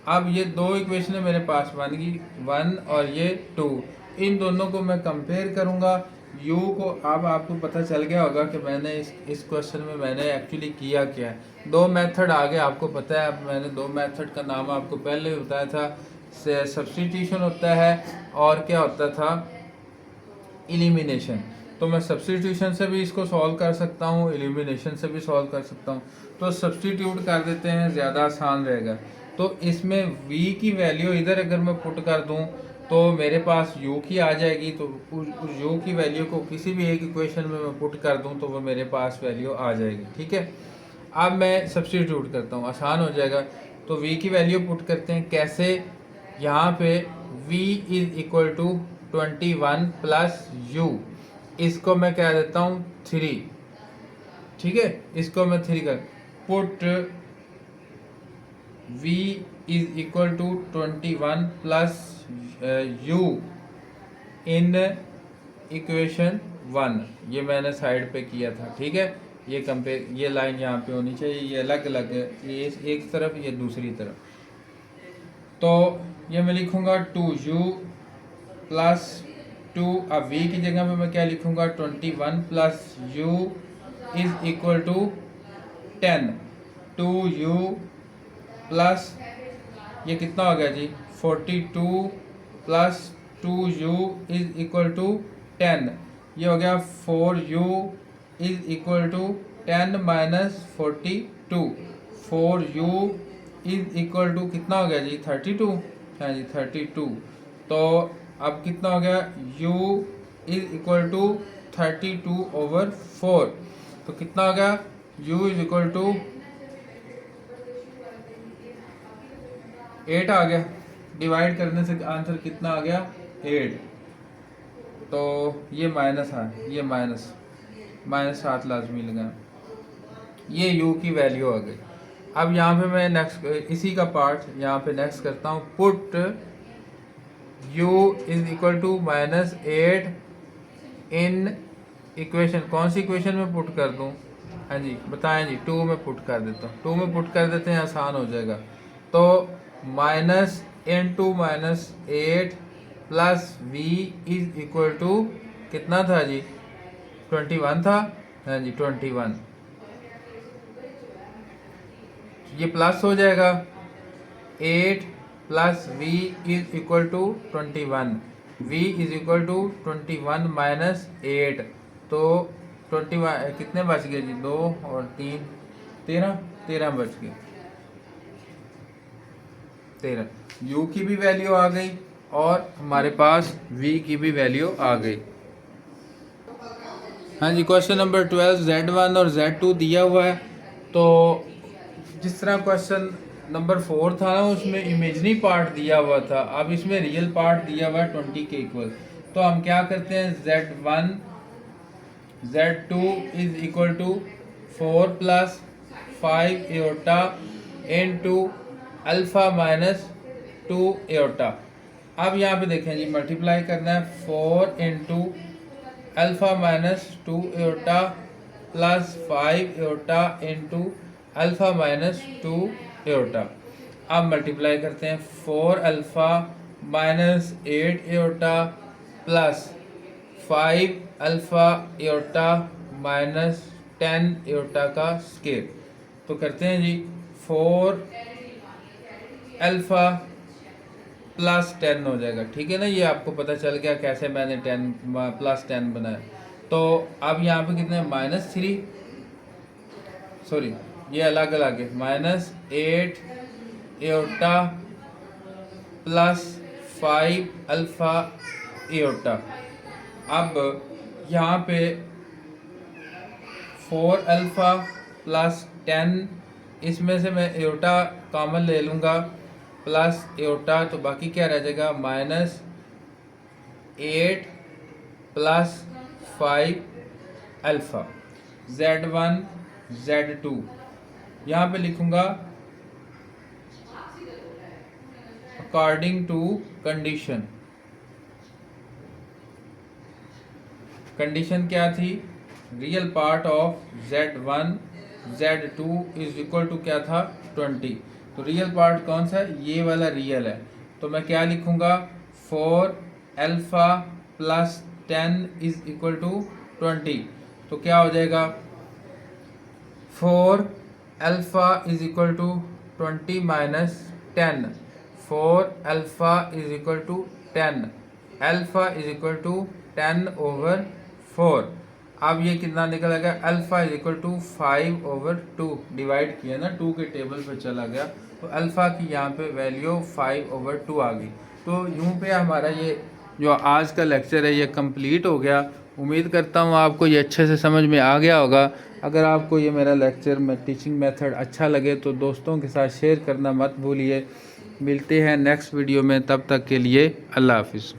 अब ये दो इक्वेशन मेरे पास बन गई, 1 और ये 2। इन दोनों को मैं कंपेयर करूँगा। u को अब आपको पता चल गया होगा कि मैंने इस क्वेश्चन में मैंने एक्चुअली किया क्या है। दो मेथड आगे आपको पता है। अब मैंने दो मेथड का नाम आपको पहले बताया था। सब्स्टिट्यूशन होता है और क्या होता था? एलिमिनेशन। तो मैं सब्स्टिट्यूशन से भी इसको सॉल्व कर सकता हूँ, एलिमिनेशन से भी सॉल्व कर सकता हूँ। तो सब्स्टिट्यूट कर देते हैं, ज़्यादा आसान रहेगा। तो इसमें v की वैल्यू इधर अगर मैं पुट कर दूँ तो मेरे पास u की आ जाएगी। तो उस u की वैल्यू को किसी भी एक इक्वेशन में मैं पुट कर दूँ तो वो मेरे पास वैल्यू आ जाएगी। ठीक है, अब मैं सब्स्टिट्यूट करता हूँ, आसान हो जाएगा। तो v की वैल्यू पुट करते हैं। कैसे? यहाँ पे v is equal to 21 plus u, इसको मैं कह देता हूँ 3। ठीक है, इसको मैं 3 कर put v is equal to 21 plus u in equation 1। ये मैंने साइड पे किया था। ठीक है, ये कंपेयर, ये लाइन यहाँ पे होनी चाहिए, ये अलग अलग है, ये एक तरफ, ये दूसरी तरफ। तो ये मैं लिखूँगा 2u प्लस 2। अब v की जगह पे मैं क्या लिखूँगा? 21 plus u is equal to 10। 2u plus ये कितना हो गया जी? 42 plus 2u is equal to 10। ये हो गया 4u is equal to 10 minus 42। 4u is equal to कितना हो गया जी? 32। हाँ जी, 32। तो अब कितना हो गया? u is equal to 32/4। तो कितना हो गया? u इज इक्वल टू 8 आ गया। डिवाइड करने से आंसर कितना आ गया? 8। तो ये माइनस है, ये -7 लाजमी लगा। ये u की वैल्यू आ गई। अब यहाँ पे मैं नेक्स्ट इसी का पार्ट यहाँ पे नेक्स्ट करता हूँ। Put u is equal to -8 in equation, कौन सी इक्वेशन में पुट कर दूँ? हाँ जी बताएं जी, 2 में पुट कर देता हूँ। 2 में पुट कर देते हैं, आसान हो जाएगा। तो minus into -8 plus v is equal to कितना था जी? 21 था। हाँ जी 21। ये प्लस हो जाएगा। 8 plus v is equal to 21। v is equal to 21 minus 8। तो 21 कितने बच गए जी? 2 और 3 13 बच गए। 13। u की भी वैल्यू आ गई और हमारे पास v की भी वैल्यू आ गई। हाँ जी, क्वेश्चन नंबर 12 Z1 और Z2 दिया हुआ है। तो जिस तरह क्वेश्चन नंबर 4 था ना, उसमें इमेजनरी पार्ट दिया हुआ था, अब इसमें रियल पार्ट दिया हुआ है 20 के इक्वल। तो हम क्या करते हैं? Z1 Z2 is equal to 4 plus 5 iota into alpha minus 2 iota. अब यहाँ पे देखें जी, मल्टीप्लाई करना है 4 into alpha minus 2 iota plus 5 iota into alpha minus 2 iota. अब मल्टीप्लाई करते हैं 4 alpha minus 8 iota plus 5 alpha iota minus 10 iota का स्केयर। तो करते हैं जी 4 अल्फा प्लस 10 हो जाएगा। ठीक है ना, ये आपको पता चल गया कैसे मैंने 10 प्लस 10 बनाया। तो अब यहाँ पे कितने? -3, सॉरी ये अलग अलग है, -8 एओटा प्लस 5 अल्फा एओटा। अब यहाँ पे 4 अल्फा प्लस 10, इसमें से मैं एओटा कॉमन ले लूँगा प्लस एओटा, तो बाकी क्या रह जाएगा? -8 प्लस 5 अल्फा। Z1 Z2 यहाँ पे लिखूँगा अकॉर्डिंग टू कंडीशन। कंडीशन क्या थी? Real part of Z1 Z2 is equal to क्या था 20। तो रियल पार्ट कौन सा है, ये वाला रियल है। तो मैं क्या लिखूंगा 4 alpha plus 10 is equal to 20। तो क्या हो जाएगा 4 alpha is equal to 20 minus 10। 4 alpha is equal to 10, alpha is equal to 10 over 4। अब ये कितना निकल गया, alpha is equal to 5 over 2, divide किया ना 2 के टेबल पे चला गया, तो अल्फा की यहाँ पे वैल्यू 5 ओवर 2 आ गई। तो यूं पे हमारा ये जो आज का लेक्चर है ये कंप्लीट हो गया। उम्मीद करता हूँ आपको ये अच्छे से समझ में आ गया होगा। अगर आपको ये मेरा लेक्चर में टीचिंग मेथड अच्छा लगे तो दोस्तों के साथ शेयर करना मत भूलिए। मिलते हैं नेक्स्ट वीडियो में, तब तक के लिए अल्लाह हाफिज़।